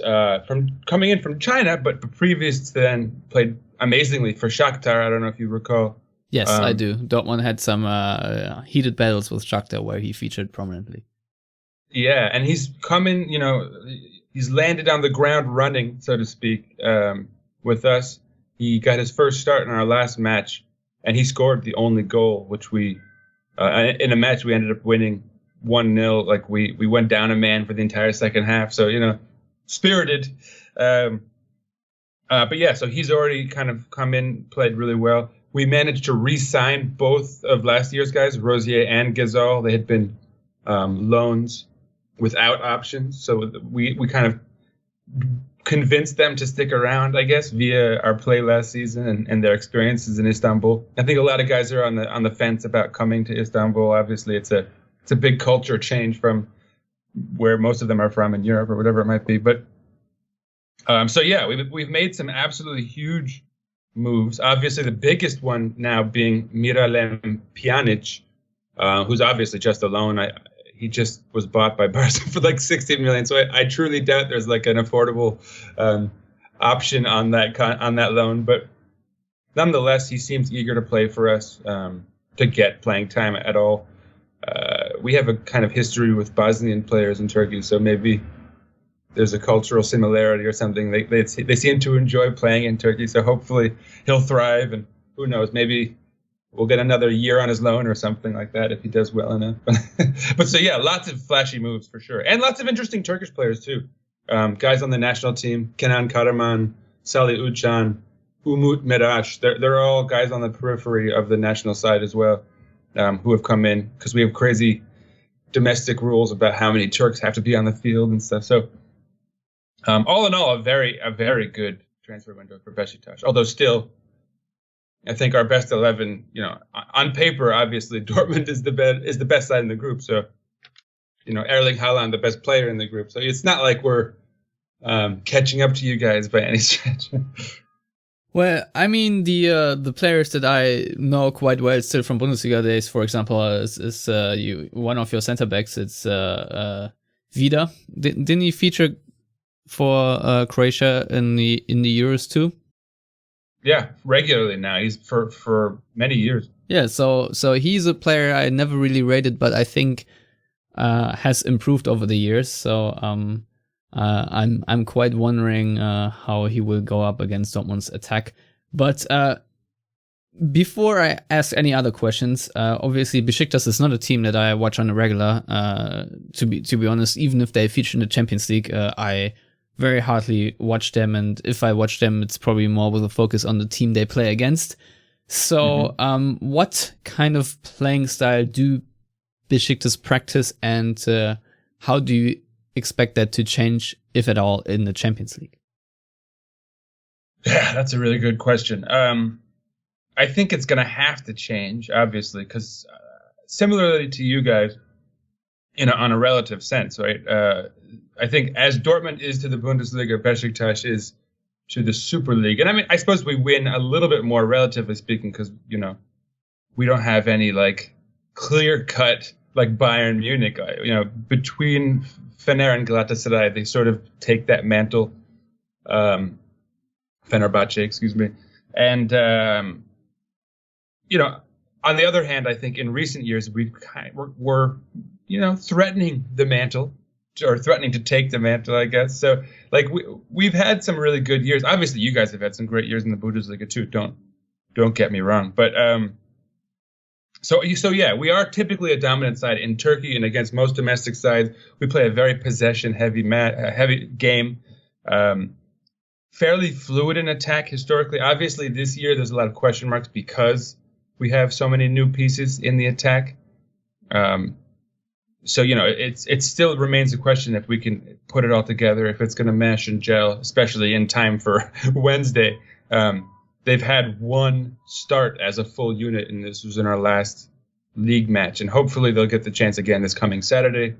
coming in from China, but previous to then played amazingly for Shakhtar. I don't know if you recall. Yes, I do. Dortmund had some heated battles with Shakhtar where he featured prominently. Yeah, and he's coming, he's landed on the ground running, so to speak, with us. He got his first start in our last match, and he scored the only goal, which we, in a match we ended up winning 1-0. We went down a man for the entire second half. So, spirited. But yeah, so he's already kind of come in, played really well. We managed to re-sign both of last year's guys, Rosier and Ghazal. They had been loans without options. So we kind of convinced them to stick around, I guess, via our play last season and their experiences in Istanbul. I think a lot of guys are on the fence about coming to Istanbul. Obviously, it's a big culture change from where most of them are from in Europe or whatever it might be. But so yeah, we've made some absolutely huge moves. Obviously, the biggest one now being Miralem Pjanic, who's obviously just a loan. He just was bought by Barca for 16 million. So I truly doubt there's an affordable option on that loan. But nonetheless, he seems eager to play for us, to get playing time at all. We have a kind of history with Bosnian players in Turkey, so maybe there's a cultural similarity or something. They seem to enjoy playing in Turkey, so hopefully he'll thrive. And who knows, maybe we'll get another year on his loan or something like that if he does well enough. But so yeah, lots of flashy moves for sure, and lots of interesting Turkish players too. Guys on the national team: Kenan Karaman, Salih Uçan, Umut Meraş. They're all guys on the periphery of the national side as well, who have come in because we have crazy domestic rules about how many Turks have to be on the field and stuff. So all in all, a very good transfer window for Besiktas. Although still, I think our best 11, on paper, obviously Dortmund is the best side in the group. So, Erling Haaland, the best player in the group. So it's not like we're catching up to you guys by any stretch. Well, I mean, the players that I know quite well still from Bundesliga days, for example, is one of your center backs. It's Vida. Didn't he feature for Croatia in the Euros too? Yeah, regularly now. He's for many years. Yeah, so he's a player I never really rated, but I think has improved over the years. So I'm quite wondering how he will go up against Dortmund's attack. But before I ask any other questions, obviously Besiktas is not a team that I watch on a regular. To be honest, even if they feature in the Champions League, I very hardly watch them, and if I watch them, it's probably more with a focus on the team they play against. So, what kind of playing style do Besiktas practice, and how do you expect that to change, if at all, in the Champions League? Yeah, that's a really good question. I think it's going to have to change, obviously, because similarly to you guys, on a relative sense, right? I think as Dortmund is to the Bundesliga, Besiktas is to the Super League. And I mean, I suppose we win a little bit more, relatively speaking, because, we don't have any clear cut like Bayern Munich. Between Fener and Galatasaray, they sort of take that mantle. Fenerbahce, excuse me. And, on the other hand, I think in recent years, we're threatening the mantle, or threatening to take the mantle, I guess. So we've had some really good years. Obviously, you guys have had some great years in the Bundesliga too. Don't get me wrong. But so yeah, we are typically a dominant side in Turkey, and against most domestic sides, we play a very possession heavy game. Fairly fluid in attack historically. Obviously, this year there's a lot of question marks because we have so many new pieces in the attack. So, it still remains a question if we can put it all together, if it's going to mesh and gel, especially in time for Wednesday. They've had one start as a full unit, and this was in our last league match. And hopefully they'll get the chance again this coming Saturday.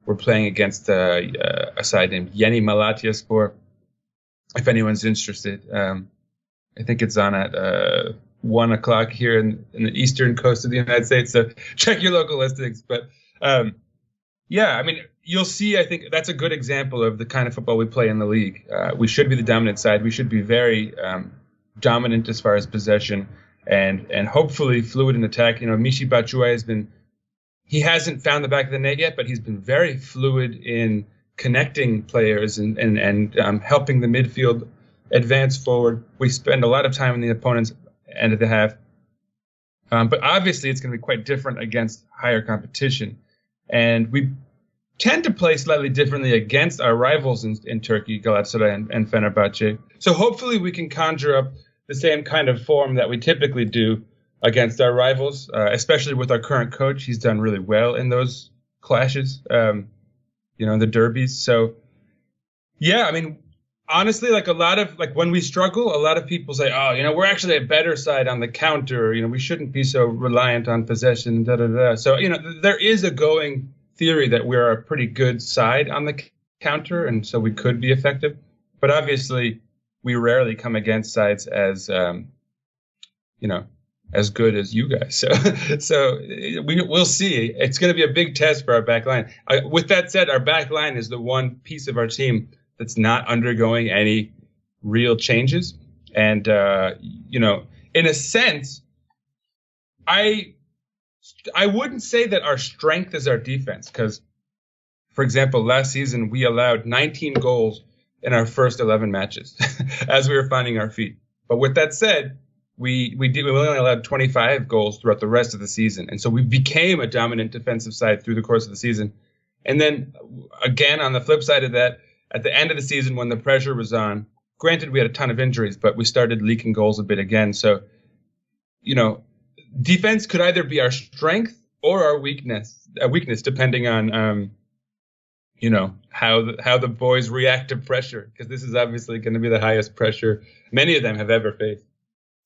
We're playing against a side named Yeni Malatyaspor. If anyone's interested, I think it's on at 1 o'clock here in the eastern coast of the United States. So check your local listings. But yeah, I mean, you'll see, I think that's a good example of the kind of football we play in the league. We should be the dominant side. We should be very dominant as far as possession and hopefully fluid in attack. Michy Batshuayi he hasn't found the back of the net yet, but he's been very fluid in connecting players and helping the midfield advance forward. We spend a lot of time in the opponent's end of the half. But obviously it's going to be quite different against higher competition. And we tend to play slightly differently against our rivals in Turkey, Galatasaray and Fenerbahce. So hopefully we can conjure up the same kind of form that we typically do against our rivals, especially with our current coach. He's done really well in those clashes, in the derbies. So, yeah, I mean, honestly, when we struggle, a lot of people say, we're actually a better side on the counter. We shouldn't be so reliant on possession, So, there is a going theory that we're a pretty good side on the counter, and so we could be effective. But obviously, we rarely come against sides as, as good as you guys. So we'll see. It's going to be a big test for our back line. With that said, our back line is the one piece of our team that's not undergoing any real changes. And, in a sense, I wouldn't say that our strength is our defense, because, for example, last season we allowed 19 goals in our first 11 matches as we were finding our feet. But with that said, we only allowed 25 goals throughout the rest of the season. And so we became a dominant defensive side through the course of the season. And then again, on the flip side of that, at the end of the season when the pressure was on, granted we had a ton of injuries, but we started leaking goals a bit again. So, defense could either be our strength or our weakness, depending on, how the boys react to pressure, because this is obviously going to be the highest pressure many of them have ever faced.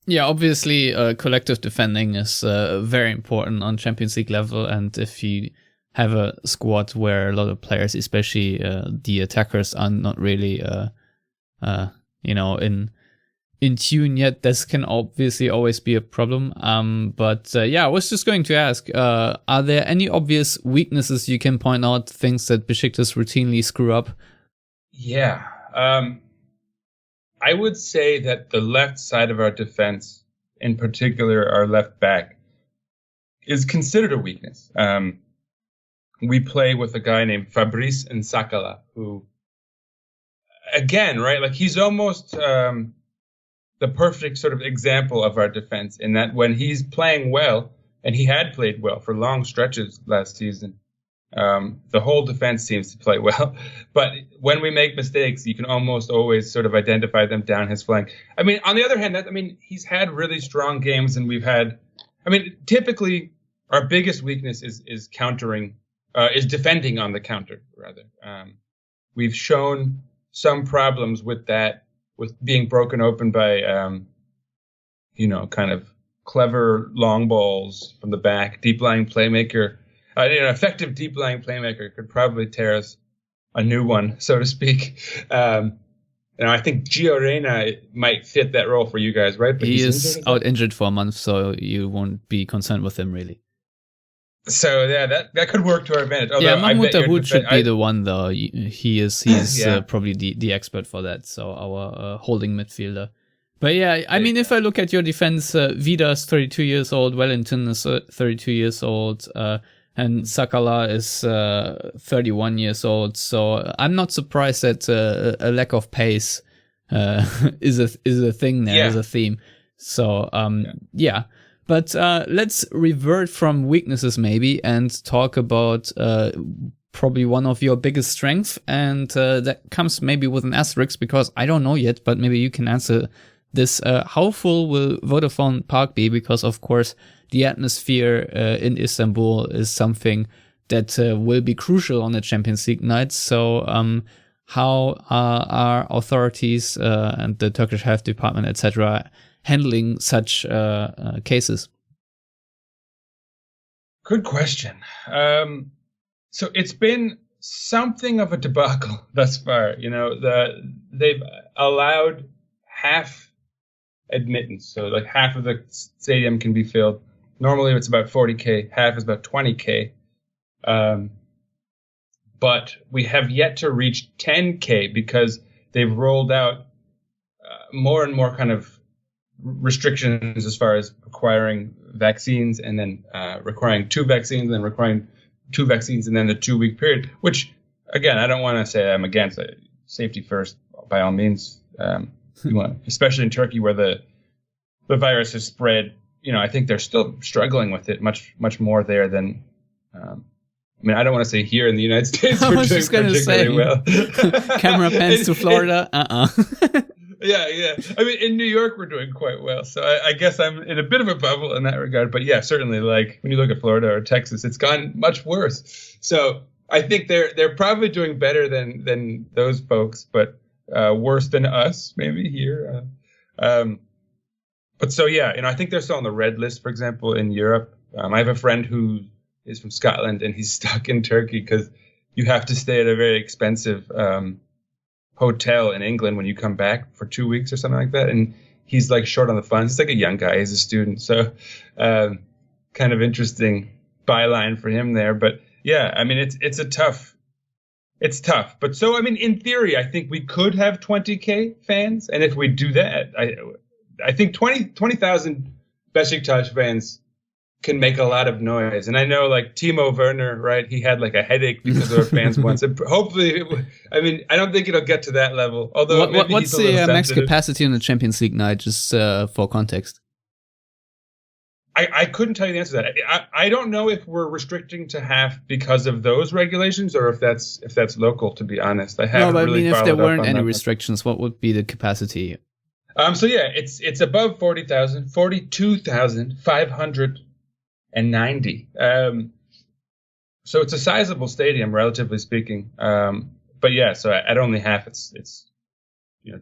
Yeah, obviously, collective defending is very important on Champions League level, and if you have a squad where a lot of players, especially the attackers, are not really, in tune yet, this can obviously always be a problem. But I was just going to ask, are there any obvious weaknesses you can point out, things that Besiktas routinely screw up? Yeah. I would say that the left side of our defense, in particular our left back, is considered a weakness. We play with a guy named Fabrice Nsakala, who, again, right, like he's almost the perfect sort of example of our defense in that when he's playing well, and he had played well for long stretches last season, the whole defense seems to play well. But when we make mistakes, you can almost always sort of identify them down his flank. I mean, on the other hand, he's had really strong games, and typically our biggest weakness is countering, is defending on the counter, rather. We've shown some problems with that, with being broken open by, kind of clever long balls from the back. Deep lying playmaker, an effective deep lying playmaker could probably tear us a new one, so to speak. I think Gio Reyna might fit that role for you guys, right? But he is out injured for a month, so you won't be concerned with him really. So yeah, that could work to our advantage. Although Mahmoud Dahoud should be the one though. He's yeah. Probably the expert for that. So our holding midfielder. But yeah, I mean, if I look at your defense, Vida's 32 years old, Wellington is 32 years old, and Sakala is 31 years old. So I'm not surprised that a lack of pace is a thing there, is a theme. So yeah. But let's revert from weaknesses maybe and talk about probably one of your biggest strengths, and that comes maybe with an asterisk because I don't know yet, but maybe you can answer this. How full will Vodafone Park be? Because of course the atmosphere in Istanbul is something that will be crucial on the Champions League nights. So how are authorities and the Turkish Health Department, etc., handling such cases? Good question. So it's been something of a debacle thus far. They've allowed half admittance, so like half of the stadium can be filled. Normally it's about 40K, half is about 20K. But we have yet to reach 10K because they've rolled out more and more kind of restrictions as far as requiring vaccines, and then requiring 2 vaccines, and then requiring 2 vaccines, and then the 2-week period, which, again, I don't want to say I'm against it. Safety first, by all means. Especially in Turkey where the virus has spread. I think they're still struggling with it much more there than I don't want to say here in the United States I was just going to say, well. Camera pans to Florida. Yeah. I mean, in New York, we're doing quite well. So I guess I'm in a bit of a bubble in that regard. But yeah, certainly, like when you look at Florida or Texas, it's gone much worse. So I think they're probably doing better than those folks, but worse than us maybe here. But so yeah, I think they're still on the red list, for example, in Europe. I have a friend who is from Scotland, and he's stuck in Turkey because you have to stay at a very expensive hotel in England when you come back for 2 weeks or something like that. And he's like short on the funds. He's like a young guy. He's a student. So kind of interesting byline for him there. But yeah, I mean, it's tough. But so, I mean, in theory, I think we could have 20K fans. And if we do that, I think 20,000 Besiktas fans can make a lot of noise. And I know, like, Timo Werner, right? He had like a headache because of our fans once. And hopefully, I mean, I don't think it'll get to that level. Although, what's the max capacity on the Champions League night, just for context? I couldn't tell you the answer to that. I don't know if we're restricting to half because of those regulations, or if that's local. To be honest, I haven't. No, but really I mean, if there weren't any that restrictions, what would be the capacity? So yeah, it's above 40,000, 42,590. So it's a sizable stadium, relatively speaking. But yeah, so at only half, it's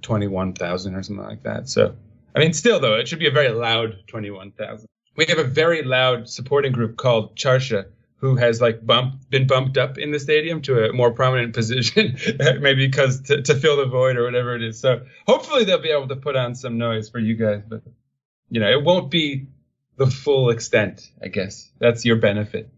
21,000 or something like that. So I mean, still though, it should be a very loud 21,000. We have a very loud supporting group called Charsha, who has like been bumped up in the stadium to a more prominent position, maybe because to fill the void or whatever it is. So hopefully they'll be able to put on some noise for you guys, but it won't be the full extent, I guess. That's your benefit.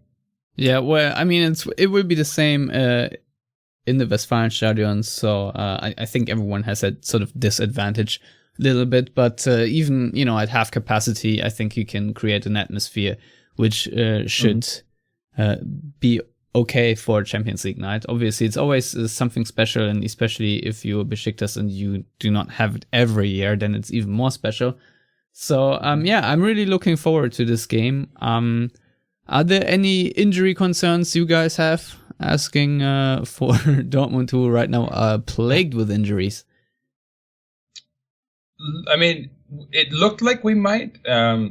Yeah, well, I mean, it will be the same in the Westfalenstadion, so I think everyone has that sort of disadvantage a little bit, but even, at half capacity, I think you can create an atmosphere which should be okay for Champions League night. Obviously, it's always something special, and especially if you're Besiktas and you do not have it every year, then it's even more special. So, I'm really looking forward to this game. Are there any injury concerns you guys have? Asking for Dortmund, who right now are plagued with injuries. I mean, it looked like we might. I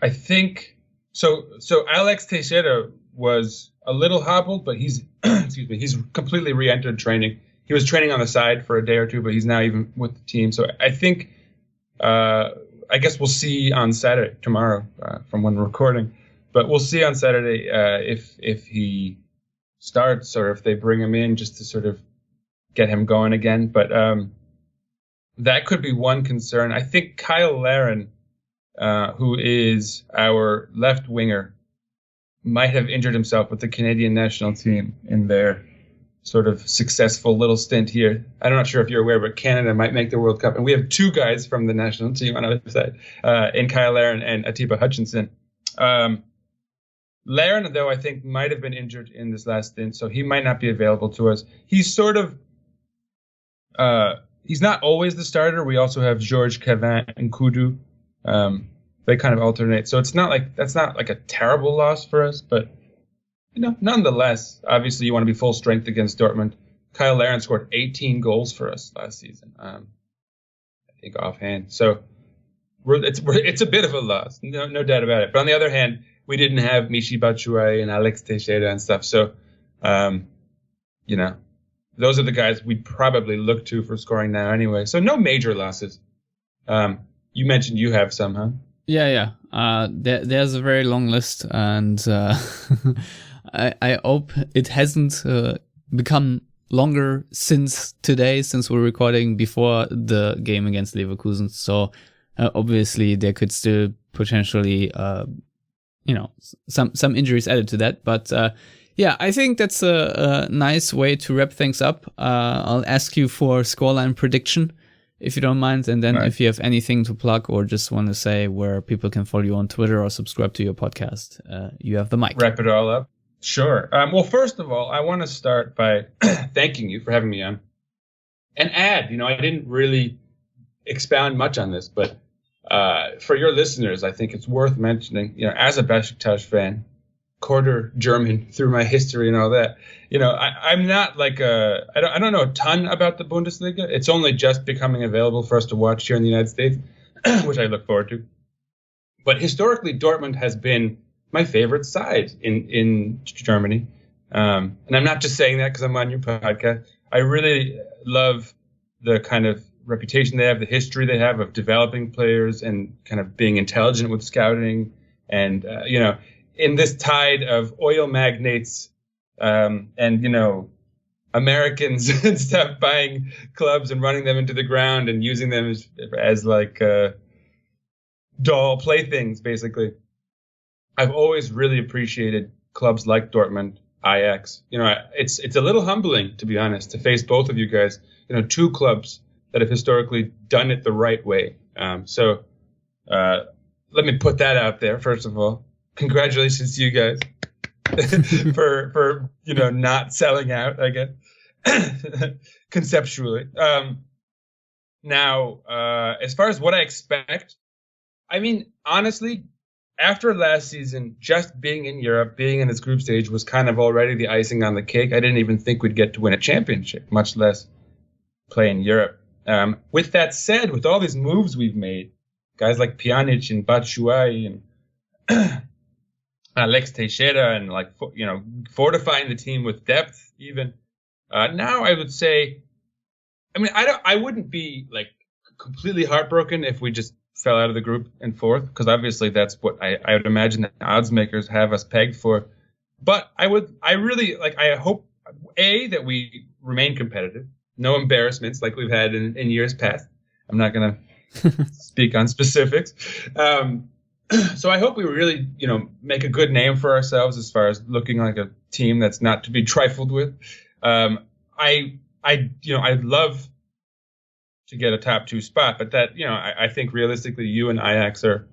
think so. So Alex Teixeira was a little hobbled, but he's he's completely re-entered training. He was training on the side for a day or two, but he's now even with the team. So I think, I guess we'll see on Saturday, tomorrow, from when we're recording. But we'll see on Saturday if he starts or if they bring him in just to sort of get him going again. But that could be one concern. I think Kyle Larin, who is our left winger, might have injured himself with the Canadian national team in their sort of successful little stint here. I'm not sure if you're aware, but Canada might make the World Cup. And we have two guys from the national team on our side, in Kyle Larin and Atiba Hutchinson. Larin, though, I think might have been injured in this last stint, so he might not be available to us. He's sort of, he's not always the starter. We also have Georges Cavin and Kudu. They kind of alternate, so that's not like a terrible loss for us, but nonetheless, obviously you want to be full strength against Dortmund. Kyle Larin scored 18 goals for us last season, I think offhand. So it's a bit of a loss, no doubt about it. But on the other hand, we didn't have Michy Batshuayi and Alex Teixeira and stuff. So, those are the guys we'd probably look to for scoring now anyway. So no major losses. You mentioned you have some, huh? Yeah. There's a very long list, and I hope it hasn't become longer since today, since we're recording before the game against Leverkusen. So obviously there could still potentially some injuries added to that, but I think that's a nice way to wrap things up. I'll ask you for scoreline prediction, if you don't mind, and then if you have anything to plug or just want to say where people can follow you on Twitter or subscribe to your podcast, you have the mic. Wrap it all up. Sure. Well, first of all, I want to start by thanking you for having me on. And I didn't really expound much on this, but for your listeners, I think it's worth mentioning, as a Besiktas fan, quarter German through my history and all that, I'm not like I don't know a ton about the Bundesliga. It's only just becoming available for us to watch here in the United States, which I look forward to. But historically, Dortmund has been my favorite side in Germany. And I'm not just saying that because I'm on your podcast. I really love the kind of reputation they have, the history they have of developing players and kind of being intelligent with scouting. And, in this tide of oil magnates and, Americans and stuff buying clubs and running them into the ground and using them as like doll playthings, basically. I've always really appreciated clubs like Dortmund, Ajax. It's a little humbling, to be honest, to face both of you guys. Two clubs that have historically done it the right way. So let me put that out there. First of all, congratulations to you guys for not selling out, I guess, conceptually. Now, as far as what I expect, I mean, honestly, after last season, just being in Europe, being in this group stage was kind of already the icing on the cake. I didn't even think we'd get to win a championship, much less play in Europe. With that said, with all these moves we've made, guys like Pjanic and Batshuayi and Alex Teixeira and fortifying the team with depth even, now I would say, I wouldn't be like completely heartbroken if we just fell out of the group in fourth, because obviously that's what I would imagine the odds makers have us pegged for. But I hope, that we remain competitive. No embarrassments like we've had in years past. I'm not going to speak on specifics. So I hope we really, make a good name for ourselves as far as looking like a team that's not to be trifled with. I'd love to get a top two spot, but that, I think realistically you and Ajax are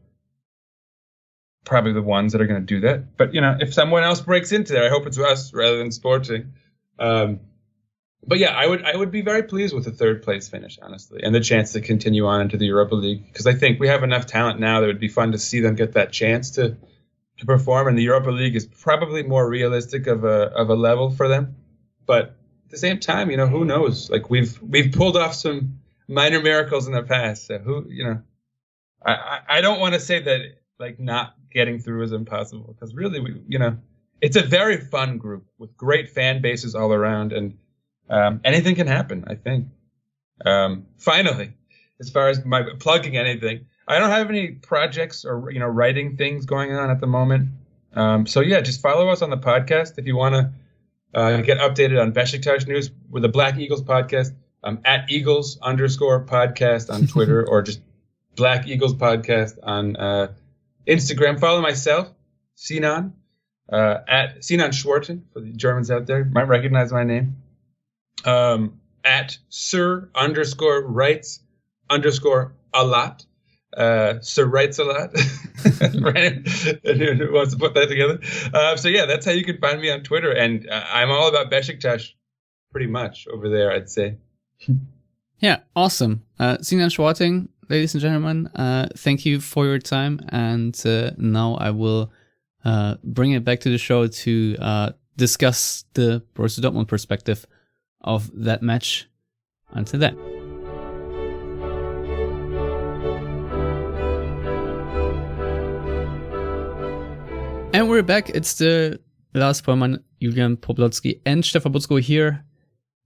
probably the ones that are going to do that. But, if someone else breaks into there, I hope it's us rather than Sporting. But yeah, I would be very pleased with the third place finish, honestly, and the chance to continue on into the Europa League, because I think we have enough talent now that it would be fun to see them get that chance to perform. And the Europa League is probably more realistic of a level for them. But at the same time, who knows? Like we've pulled off some minor miracles in the past. So I don't want to say that like not getting through is impossible, because really, it's a very fun group with great fan bases all around, and anything can happen, I think. Finally, as far as my plugging anything, I don't have any projects or writing things going on at the moment. So yeah, just follow us on the podcast if you want to get updated on Besiktas news with the Black Eagles podcast. At Eagles_podcast on Twitter, or just Black Eagles podcast on Instagram. Follow myself, Sinan, at Sinan Schwarting, for the Germans out there might recognize my name. At Sir_writes_a lot. Sir writes a lot. Right? Who wants to put that together? So yeah, that's how you can find me on Twitter. And I'm all about Besiktas pretty much over there, I'd say. Yeah, awesome. Sinan Schwarting, ladies and gentlemen, thank you for your time. And now I will bring it back to the show to discuss the Borussia Dortmund perspective of that match. Until then. And we're back. It's the Lars Pollmann, Julian Poblotzki, and Stefan Butzko here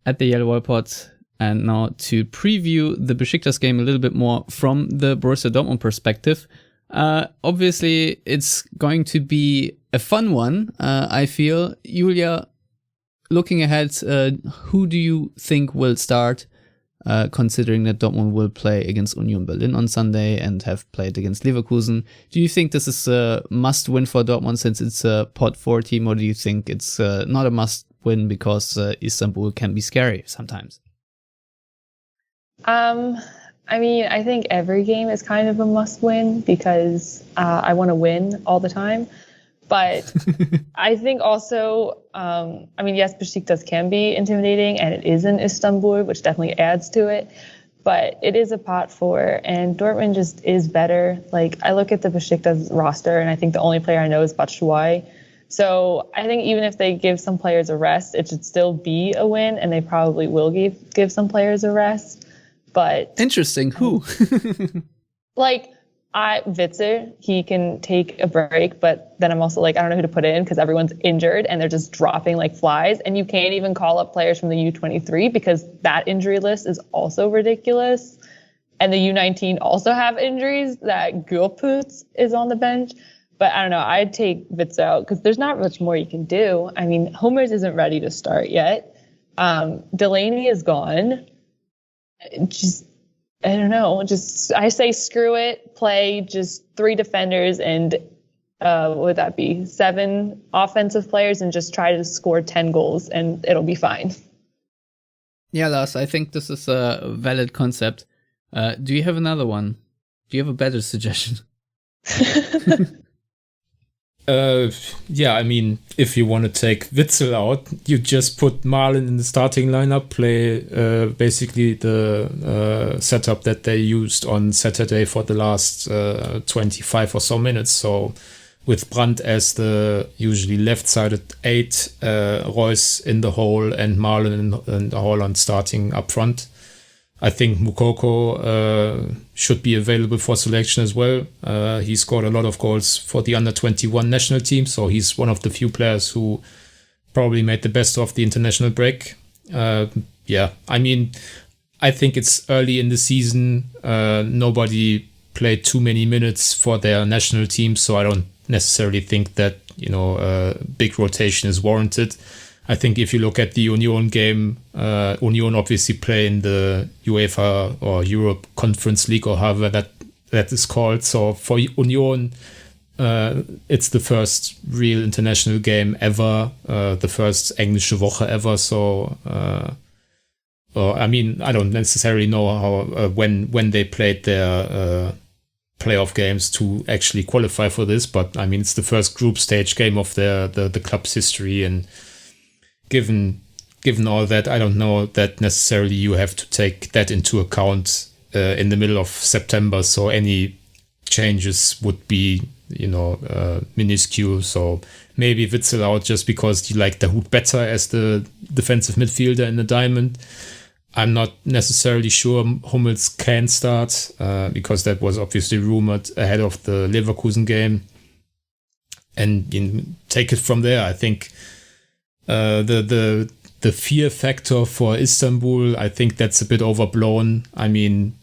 at the Yellowwallpod. And now to preview the Besiktas game a little bit more from the Borussia Dortmund perspective. Obviously, it's going to be a fun one, I feel. Julia, looking ahead, who do you think will start, considering that Dortmund will play against Union Berlin on Sunday and have played against Leverkusen? Do you think this is a must-win for Dortmund since it's a Pot 4 team, or do you think it's not a must-win because Istanbul can be scary sometimes? I think every game is kind of a must-win because I want to win all the time. But I think also, yes, Besiktas can be intimidating, and it is in Istanbul, which definitely adds to it. But it is a Pot 4, and Dortmund just is better. Like, I look at the Besiktas roster, and I think the only player I know is Batshuayi. So I think even if they give some players a rest, it should still be a win, and they probably will give some players a rest. But interesting. Who? Witzer, he can take a break, but then I'm also I don't know who to put in because everyone's injured and they're just dropping like flies. And you can't even call up players from the U23 because that injury list is also ridiculous. And the U19 also have injuries. That Gulputz is on the bench. But I don't know, I'd take Witzer out because there's not much more you can do. I mean, Hummels isn't ready to start yet. Delaney is gone. I don't know. I say screw it. Play just 3 defenders and what would that be? 7 offensive players and just try to score 10 goals and it'll be fine. Yeah, Lars, I think this is a valid concept. Do you have another one? Do you have a better suggestion? If you want to take Witzel out, you just put Marlon in the starting lineup, play basically the setup that they used on Saturday for the last 25 or so minutes. So with Brandt as the usually left-sided 8, Reus in the hole, and Marlon in the Holland starting up front. I think Moukoko should be available for selection as well. He scored a lot of goals for the under-21 national team, so he's one of the few players who probably made the best of the international break. I think it's early in the season. Nobody played too many minutes for their national team, so I don't necessarily think that big rotation is warranted. I think if you look at the Union game, Union obviously play in the UEFA or Europe Conference League or however that is called. So for Union, it's the first real international game ever, the first Englische Woche ever. So, I don't necessarily know how when they played their playoff games to actually qualify for this. But I mean, it's the first group stage game of the club's history, and given all that, I don't know that necessarily you have to take that into account in the middle of September. So any changes would be, minuscule. So maybe Witzel out just because you like Dahoud better as the defensive midfielder in the diamond. I'm not necessarily sure Hummels can start because that was obviously rumored ahead of the Leverkusen game. And take it from there. I think the fear factor for Istanbul, I think that's a bit overblown. I mean,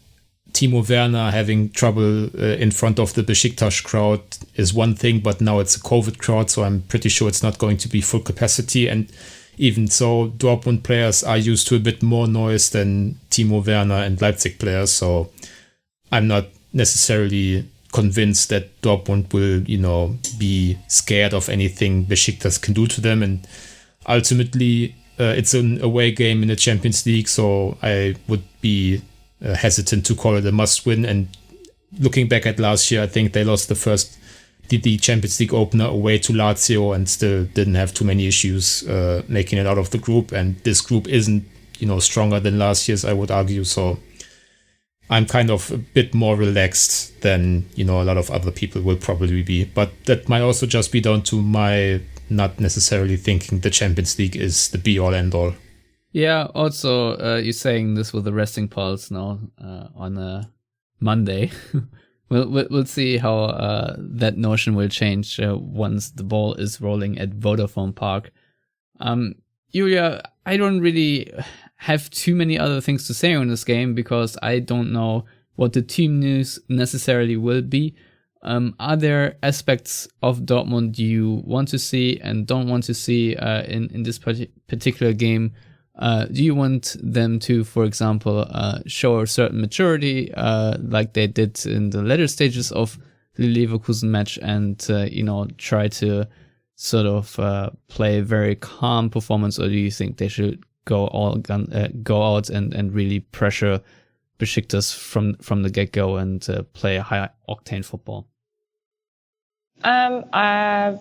Timo Werner having trouble in front of the Besiktas crowd is one thing, but now it's a COVID crowd, so I'm pretty sure it's not going to be full capacity. And even so, Dortmund players are used to a bit more noise than Timo Werner and Leipzig players, so I'm not necessarily convinced that Dortmund will, be scared of anything Besiktas can do to them. And ultimately, it's an away game in the Champions League, so I would be hesitant to call it a must-win. And looking back at last year, I think they lost the Champions League opener away to Lazio and still didn't have too many issues making it out of the group. And this group isn't, stronger than last year's, I would argue. So I'm kind of a bit more relaxed than, a lot of other people will probably be. But that might also just be down to my not necessarily thinking the Champions League is the be-all, end-all. Yeah, also, you're saying this with the resting pulse now on a Monday. We'll see how that notion will change once the ball is rolling at Vodafone Park. Julia, I don't really have too many other things to say on this game because I don't know what the team news necessarily will be. Are there aspects of Dortmund you want to see and don't want to see in this particular game? Do you want them to, for example, show a certain maturity like they did in the later stages of the Leverkusen match and, try to sort of play a very calm performance, or do you think they should go out and really pressure Besiktas from the get-go and play a high-octane football? I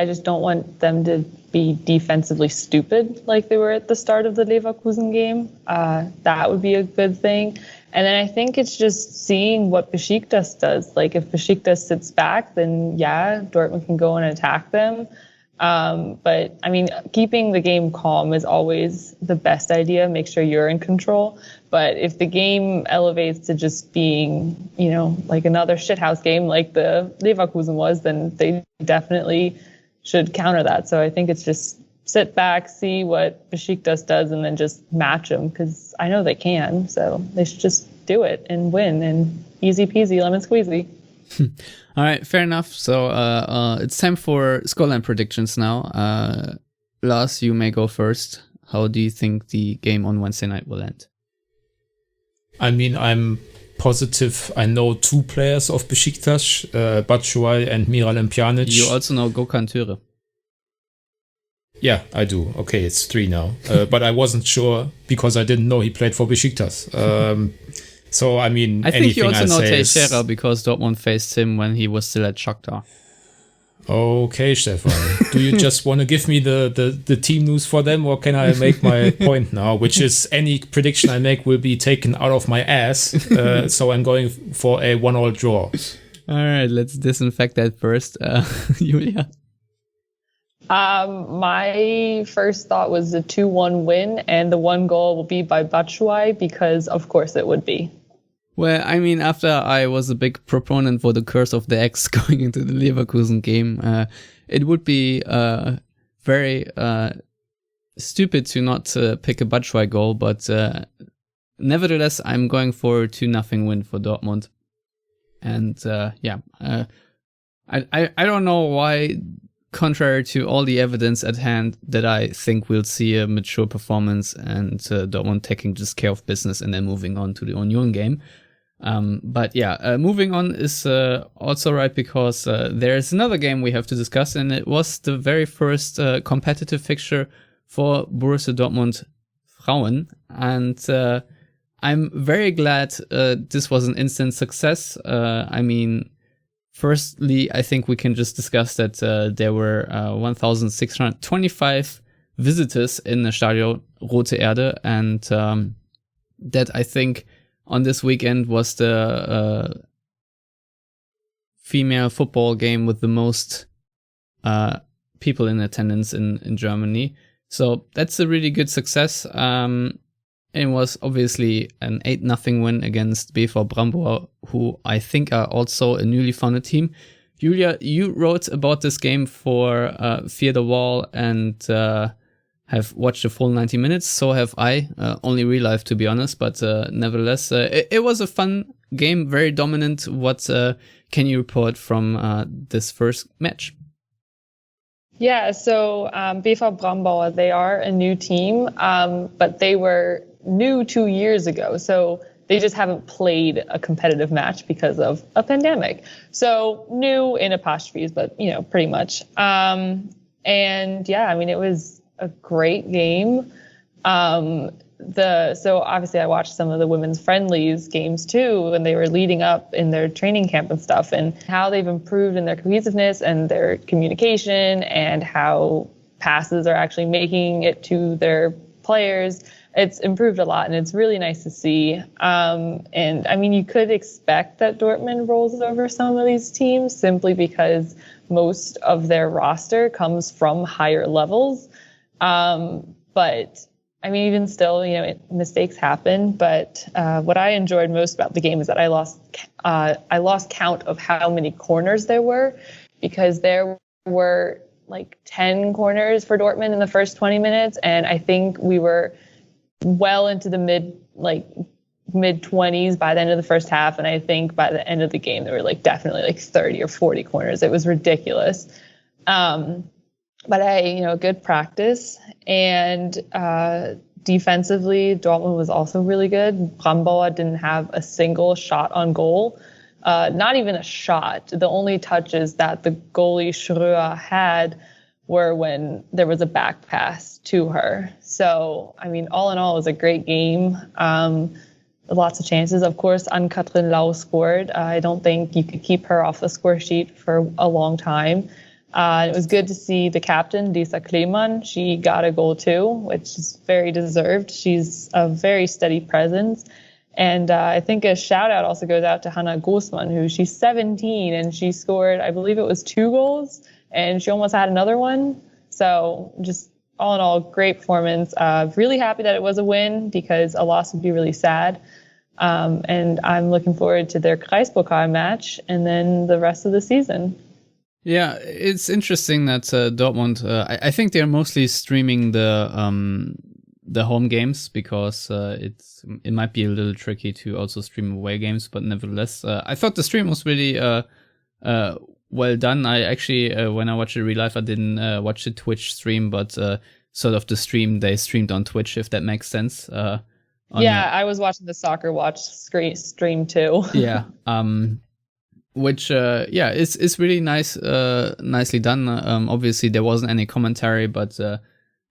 just don't want them to be defensively stupid like they were at the start of the Leverkusen game. That would be a good thing. And then I think it's just seeing what Besiktas does. Like if Besiktas sits back, then yeah, Dortmund can go and attack them. But I mean, keeping the game calm is always the best idea. Make sure you're in control. But if the game elevates to just being, like another shithouse game like the Leverkusen was, then they definitely should counter that. So I think it's just sit back, see what Besiktas does, and then just match them because I know they can. So they should just do it and win, and easy peasy, lemon squeezy. All right, fair enough. So it's time for scoreline predictions now. Lars, you may go first. How do you think the game on Wednesday night will end? I mean, I'm positive I know two players of Besiktas, Batshuayi and Miralem Pjanic. You also know Gökhan Töre. Yeah, I do. Okay, it's 3 now. But I wasn't sure because I didn't know he played for Besiktas. So, I mean, I think you also know Teixeira because Dortmund faced him when he was still at Shakhtar. Okay, Stefan. Do you just want to give me the team news for them, or can I make my point now? Which is any prediction I make will be taken out of my ass. So I'm going for a 1-1 draw. All right, let's disinfect that first. Julia? My first thought was a 2-1 win, and the one goal will be by Batshuayi because, of course, it would be. Well, I mean, after I was a big proponent for the curse of the X going into the Leverkusen game, it would be very stupid to not pick a Batshuayi goal, but nevertheless, I'm going for a 2-0 win for Dortmund. And I don't know why, contrary to all the evidence at hand, that I think we'll see a mature performance and Dortmund taking just care of business and then moving on to the Union game. But moving on is also right because there's another game we have to discuss, and it was the very first competitive fixture for Borussia Dortmund Frauen. And I'm very glad this was an instant success. I mean, firstly, I think we can just discuss that there were 1,625 visitors in the Stadio Rote Erde, and that I think on this weekend was the female football game with the most people in attendance in Germany. So that's a really good success. It was obviously an 8-0 win against BV Brambauer, who I think are also a newly founded team. Julia, you wrote about this game for FearTheWall and have watched the full 90 minutes. So have I, only real life to be honest, but nevertheless, it was a fun game, very dominant. What can you report from this first match? Yeah, so BV Brambauer, they are a new team, but they were new 2 years ago. So they just haven't played a competitive match because of a pandemic. So new in apostrophes, but, you know, pretty much. And yeah, I mean, it was a great game. So obviously I watched some of the women's friendlies games too, when they were leading up in their training camp and stuff, and how they've improved in their cohesiveness and their communication and how passes are actually making it to their players. It's improved a lot, and it's really nice to see. And I mean, you could expect that Dortmund rolls over some of these teams simply because most of their roster comes from higher levels. But I mean, even still, you know, mistakes happen. But what I enjoyed most about the game is that I lost count of how many corners there were, because there were like 10 corners for Dortmund in the first 20 minutes, and I think we were well into the mid 20s by the end of the first half, and I think by the end of the game there were like definitely like 30 or 40 corners. It was ridiculous. But good practice. And defensively, Dortmund was also really good. Brambauer didn't have a single shot on goal, not even a shot. The only touches that the goalie Schröer had were when there was a back pass to her. So, I mean, all in all, it was a great game. Lots of chances. Of course, Ann-Kathrin Lau scored. I don't think you could keep her off the score sheet for a long time. It was good to see the captain, dissect. She got a goal too, which is very deserved. She's a very steady presence. And I think a shout out also goes out to Hannah Grossmann, who she's 17 and she scored, I believe it was 2 goals, and she almost had another one. So just all in all, great performance. Really happy that it was a win, because a loss would be really sad. And I'm looking forward to their Kreispokal match and then the rest of the season. Yeah, it's interesting that Dortmund, I think they're mostly streaming the home games, because it might be a little tricky to also stream away games, but nevertheless, I thought the stream was really well done. I actually, when I watched it real life, I didn't watch the Twitch stream, but sort of the stream they streamed on Twitch, if that makes sense. I was watching the Soccer Watch stream too. Yeah. Which is really nice, nicely done. Obviously there wasn't any commentary, but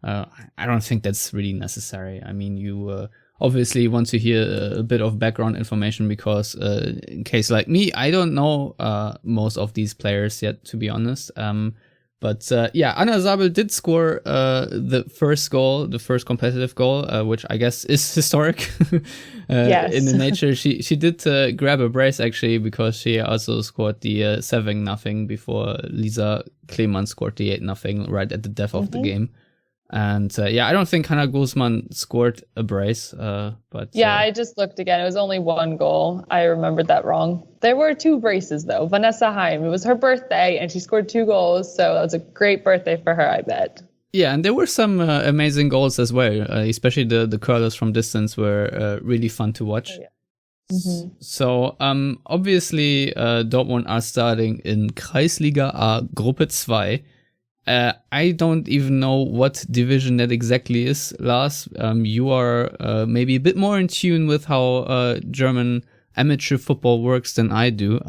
I don't think that's really necessary. I mean, you obviously want to hear a bit of background information, because in case like me, I don't know most of these players yet, to be honest. But Anna Zabel did score the first goal, the first competitive goal, which I guess is historic. Yes. In the nature. She did grab a brace, actually, because she also scored the 7-0 before Lisa Kleemann scored the 8-0 right at the death of the game. And I don't think Hannah Grossmann scored a brace. But I just looked again. It was only 1 goal. I remembered that wrong. There were 2 braces, though. Vanessa Heim, it was her birthday, and she scored 2 goals. So that was a great birthday for her, I bet. Yeah, and there were some amazing goals as well. Especially the curlers from distance were really fun to watch. Oh, yeah. Mm-hmm. So obviously Dortmund are starting in Kreisliga A Gruppe 2. I don't even know what division that exactly is, Lars. You are maybe a bit more in tune with how German amateur football works than I do.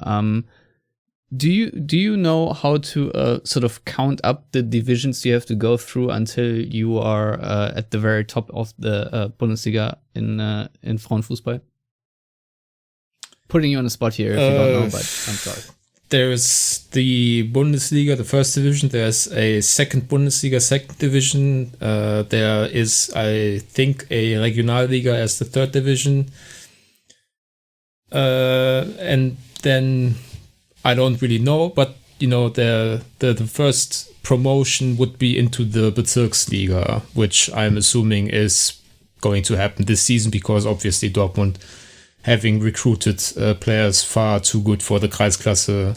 Do you know how to sort of count up the divisions you have to go through until you are at the very top of the Bundesliga in Frauenfußball? Putting you on the spot here if you don't know, but I'm sorry. There's the Bundesliga, the first division. There's a second Bundesliga, second division. There is, I think, a Regionalliga as the third division. And then I don't really know, but the first promotion would be into the Bezirksliga, which I'm assuming is going to happen this season because obviously Dortmund, having recruited players far too good for the Kreisklasse,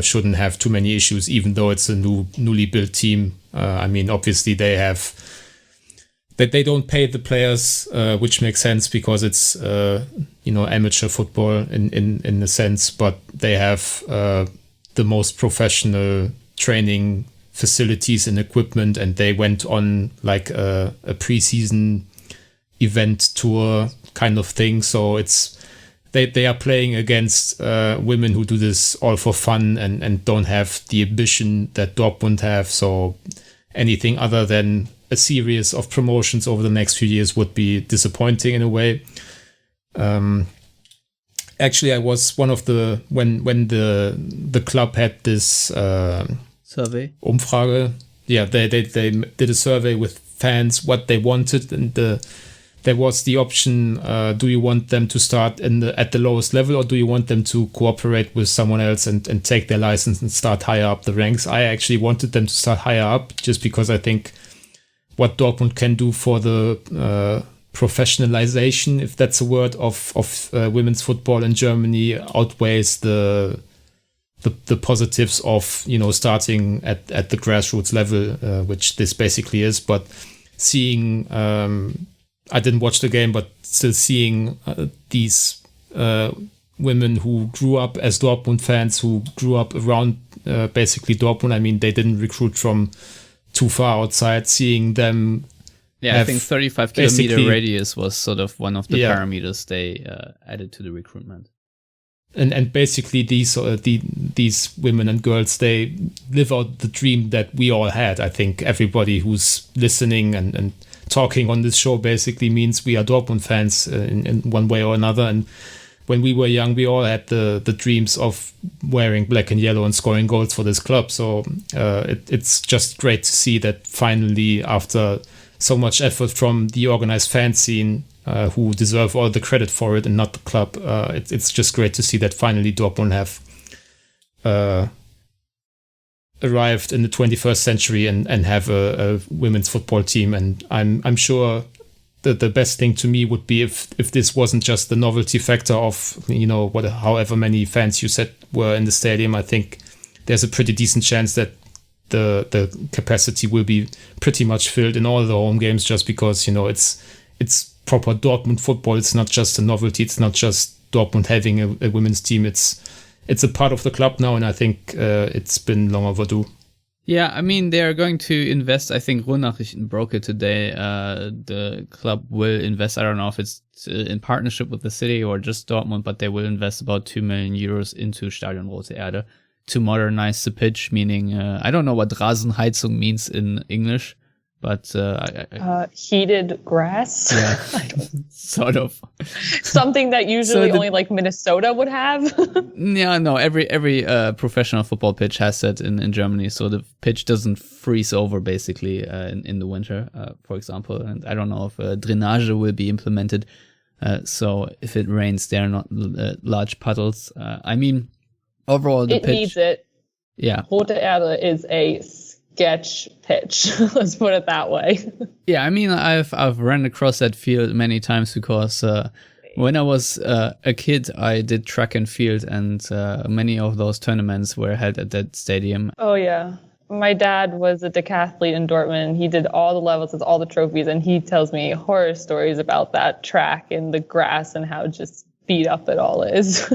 shouldn't have too many issues, even though it's a newly built team. Obviously they don't pay the players, which makes sense because it's amateur football in a sense, but they have the most professional training facilities and equipment, and they went on like a preseason event tour kind of thing. So they are playing against women who do this all for fun and don't have the ambition that Dortmund have. So anything other than a series of promotions over the next few years would be disappointing in a way. Actually, I was one of the when the club had this survey Umfrage. Yeah, they did a survey with fans what they wanted, and there was the option: do you want them to start at the lowest level, or do you want them to cooperate with someone else and take their license and start higher up the ranks? I actually wanted them to start higher up, just because I think what Dortmund can do for the professionalization, if that's a word, of women's football in Germany outweighs the positives of starting at the grassroots level, which this basically is. But seeing, I didn't watch the game, but still seeing these women who grew up as Dortmund fans, who grew up around basically Dortmund. I mean, they didn't recruit from too far outside. Seeing them, I think 35 kilometer radius was sort of one of the parameters they added to the recruitment. And basically these women and girls, they live out the dream that we all had. I think everybody who's listening and talking on this show basically means we are Dortmund fans in one way or another. And when we were young, we all had the dreams of wearing black and yellow and scoring goals for this club. So it's just great to see that finally, after so much effort from the organized fan scene, who deserve all the credit for it and not the club, it's just great to see that finally Dortmund have arrived in the 21st century and have a women's football team. And I'm sure that the best thing to me would be if this wasn't just the novelty factor of however many fans you said were in the stadium. I think there's a pretty decent chance that the capacity will be pretty much filled in all the home games, just because it's proper Dortmund football. It's not just a novelty. It's not just Dortmund having a women's team. It's a part of the club now, and I think it's been long overdue. Yeah, I mean, they are going to invest. I think Ruhrnachrichten broke it today. The club will invest. I don't know if it's in partnership with the city or just Dortmund, but they will invest about 2 million euros into Stadion Rote Erde to modernize the pitch, meaning, I don't know what Rasenheizung means in English, but heated grass. Yeah, sort of. Something that usually only like Minnesota would have. Yeah, no, every professional football pitch has that in Germany, so the pitch doesn't freeze over basically in the winter, for example. And I don't know if drainage will be implemented, so if it rains, there are not large puddles. I mean, overall, the pitch needs it. Yeah, Rote Erde is a sketch pitch. Let's put it that way. Yeah, I mean, I've ran across that field many times because when I was a kid, I did track and field, and many of those tournaments were held at that stadium. Oh yeah, my dad was a decathlete in Dortmund. He did all the levels with all the trophies, and he tells me horror stories about that track and the grass and how just beat up it all is.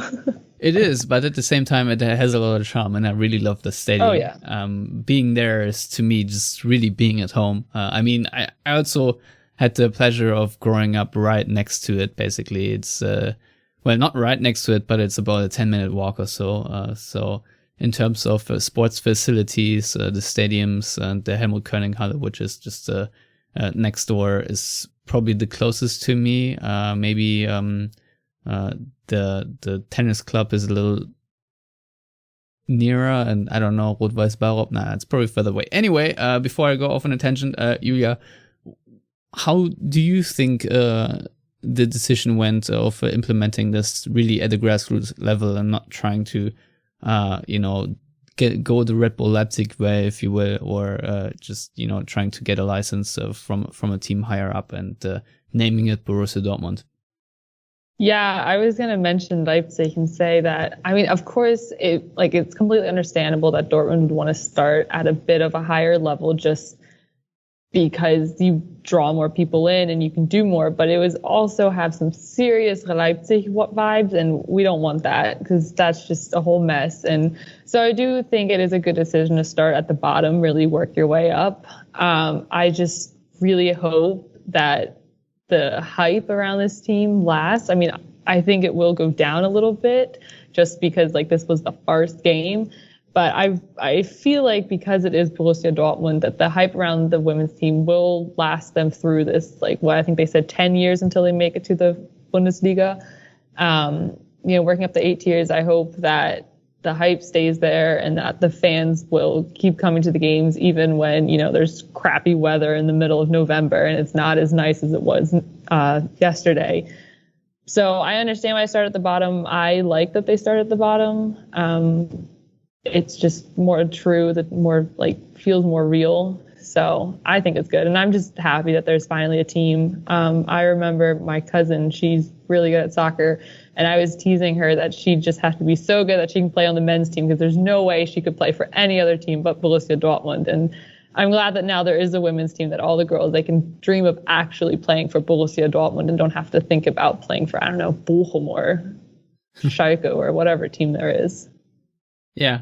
It is, but at the same time, it has a lot of charm, and I really love the stadium. Oh, yeah. Being there is, to me, just really being at home. I mean, I also had the pleasure of growing up right next to it, basically. It's, well, not right next to it, but it's about a 10-minute walk or so. So in terms of sports facilities, the stadiums and the Helmut Koenig Halle, which is just next door, is probably the closest to me. Maybe the tennis club is a little nearer, and I don't know, Rot-Weiß Ballrob, nah, it's probably further away. Anyway, before I go off on a tangent, Julia, how do you think the decision went of implementing this really at the grassroots level and not trying to, go the Red Bull Leipzig way, if you will, or just, trying to get a license from a team higher up and naming it Borussia Dortmund? Yeah, I was going to mention Leipzig and say that, I mean, of course, it's completely understandable that Dortmund would want to start at a bit of a higher level just because you draw more people in and you can do more, but it was also have some serious Leipzig vibes, and we don't want that because that's just a whole mess. And so I do think it is a good decision to start at the bottom, really work your way up. I just really hope that the hype around this team lasts. I mean, I think it will go down a little bit just because this was the first game. But I feel like because it is Borussia Dortmund, that the hype around the women's team will last them through this, what I think they said 10 years until they make it to the Bundesliga. Working up the 8 tiers, I hope that the hype stays there and that the fans will keep coming to the games even when, there's crappy weather in the middle of November and it's not as nice as it was yesterday. So I understand why I started at the bottom. I like that they started at the bottom. It's just more true, that more feels more real. So I think it's good. And I'm just happy that there's finally a team. I remember my cousin, she's really good at soccer. And I was teasing her that she just has to be so good that she can play on the men's team because there's no way she could play for any other team but Borussia Dortmund. And I'm glad that now there is a women's team, that all the girls, they can dream of actually playing for Borussia Dortmund and don't have to think about playing for, I don't know, Bochum or Schalke or whatever team there is. Yeah,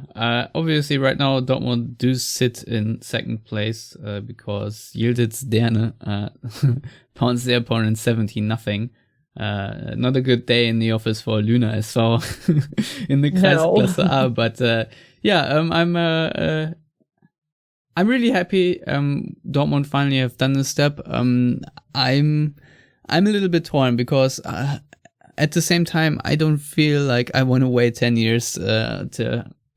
obviously right now Dortmund do sit in second place because Yildiz Derne pounced their opponent 17-0. Not a good day in the office for Luna as well in the Kreisklasse A, but I'm really happy Dortmund finally have done this step. I'm a little bit torn because at the same time I don't feel like I want to wait 10 years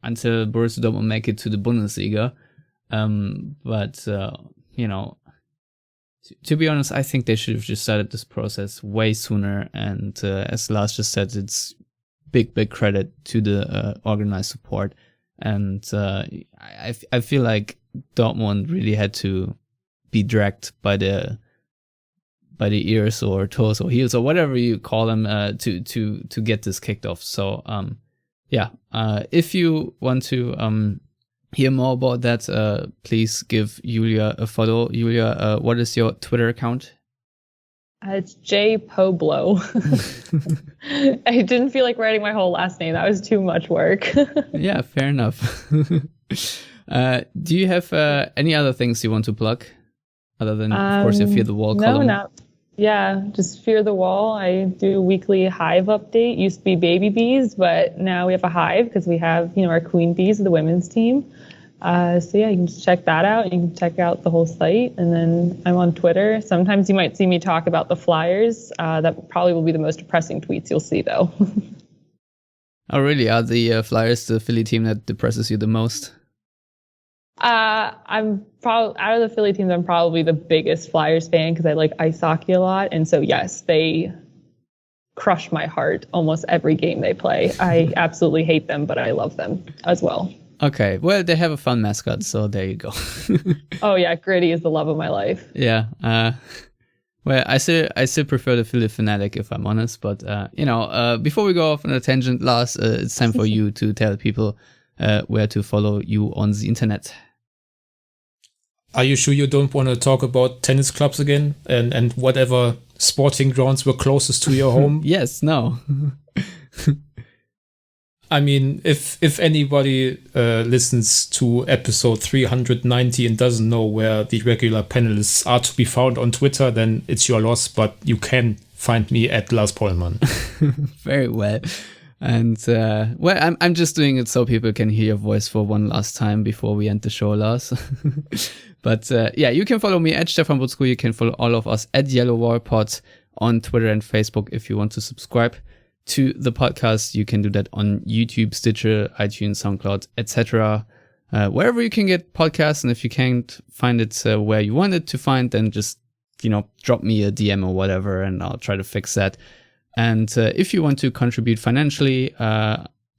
until Borussia Dortmund make it to the Bundesliga. But to be honest, I think they should have just started this process way sooner. And as Lars just said, it's big credit to the organized support. And I feel like Dortmund really had to be dragged by the ears or toes or heels or whatever you call them to get this kicked off. So if you want to hear more about that, please give Julia a follow. Julia, what is your Twitter account? It's J Poblo. I didn't feel like writing my whole last name. That was too much work. Yeah, fair enough. Do you have any other things you want to plug? Other than, of course, your FearTheWall column? Just FearTheWall. I do a weekly hive update. Used to be baby bees, but now we have a hive because we have, our queen bees of the women's team. You can just check that out. You can check out the whole site. And then I'm on Twitter. Sometimes you might see me talk about the Flyers. That probably will be the most depressing tweets you'll see, though. Oh, really? Are the Flyers the Philly team that depresses you the most? I'm probably, out of the Philly teams, I'm probably the biggest Flyers fan because I like ice hockey a lot. And so, yes, they crush my heart almost every game they play. I absolutely hate them, but I love them as well. Okay, well, they have a fun mascot, so there you go. Oh yeah, Gritty is the love of my life. Yeah, well, I still prefer the Philly Fanatic, if I'm honest. But before we go off on a tangent, Lars, it's time for you to tell people where to follow you on the internet. Are you sure you don't want to talk about tennis clubs again and whatever sporting grounds were closest to your home? Yes, no. I mean, if anybody listens to episode 390 and doesn't know where the regular panelists are to be found on Twitter, then it's your loss, but you can find me at Lars Pollmann. Very well. And well, I'm just doing it so people can hear your voice for one last time before we end the show, Lars. But yeah, you can follow me at Stefan Butzko. You can follow all of us at Yellowwallpod on Twitter and Facebook. If you want to subscribe to the podcast, you can do that on YouTube, Stitcher, iTunes, SoundCloud, etc. Wherever you can get podcasts. And if you can't find it where you want it to find, then just, drop me a DM or whatever, and I'll try to fix that. And if you want to contribute financially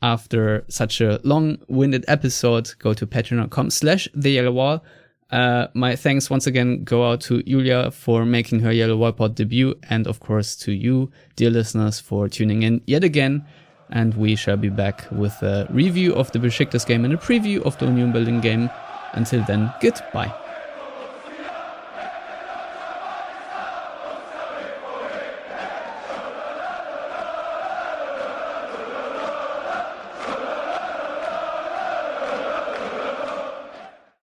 after such a long-winded episode, go to patreon.com/theyellowwall. My thanks once again go out to Julia for making her Yellowwallpod debut, and of course to you, dear listeners, for tuning in yet again. And we shall be back with a review of the Besiktas game and a preview of the Union Building game. Until then, goodbye.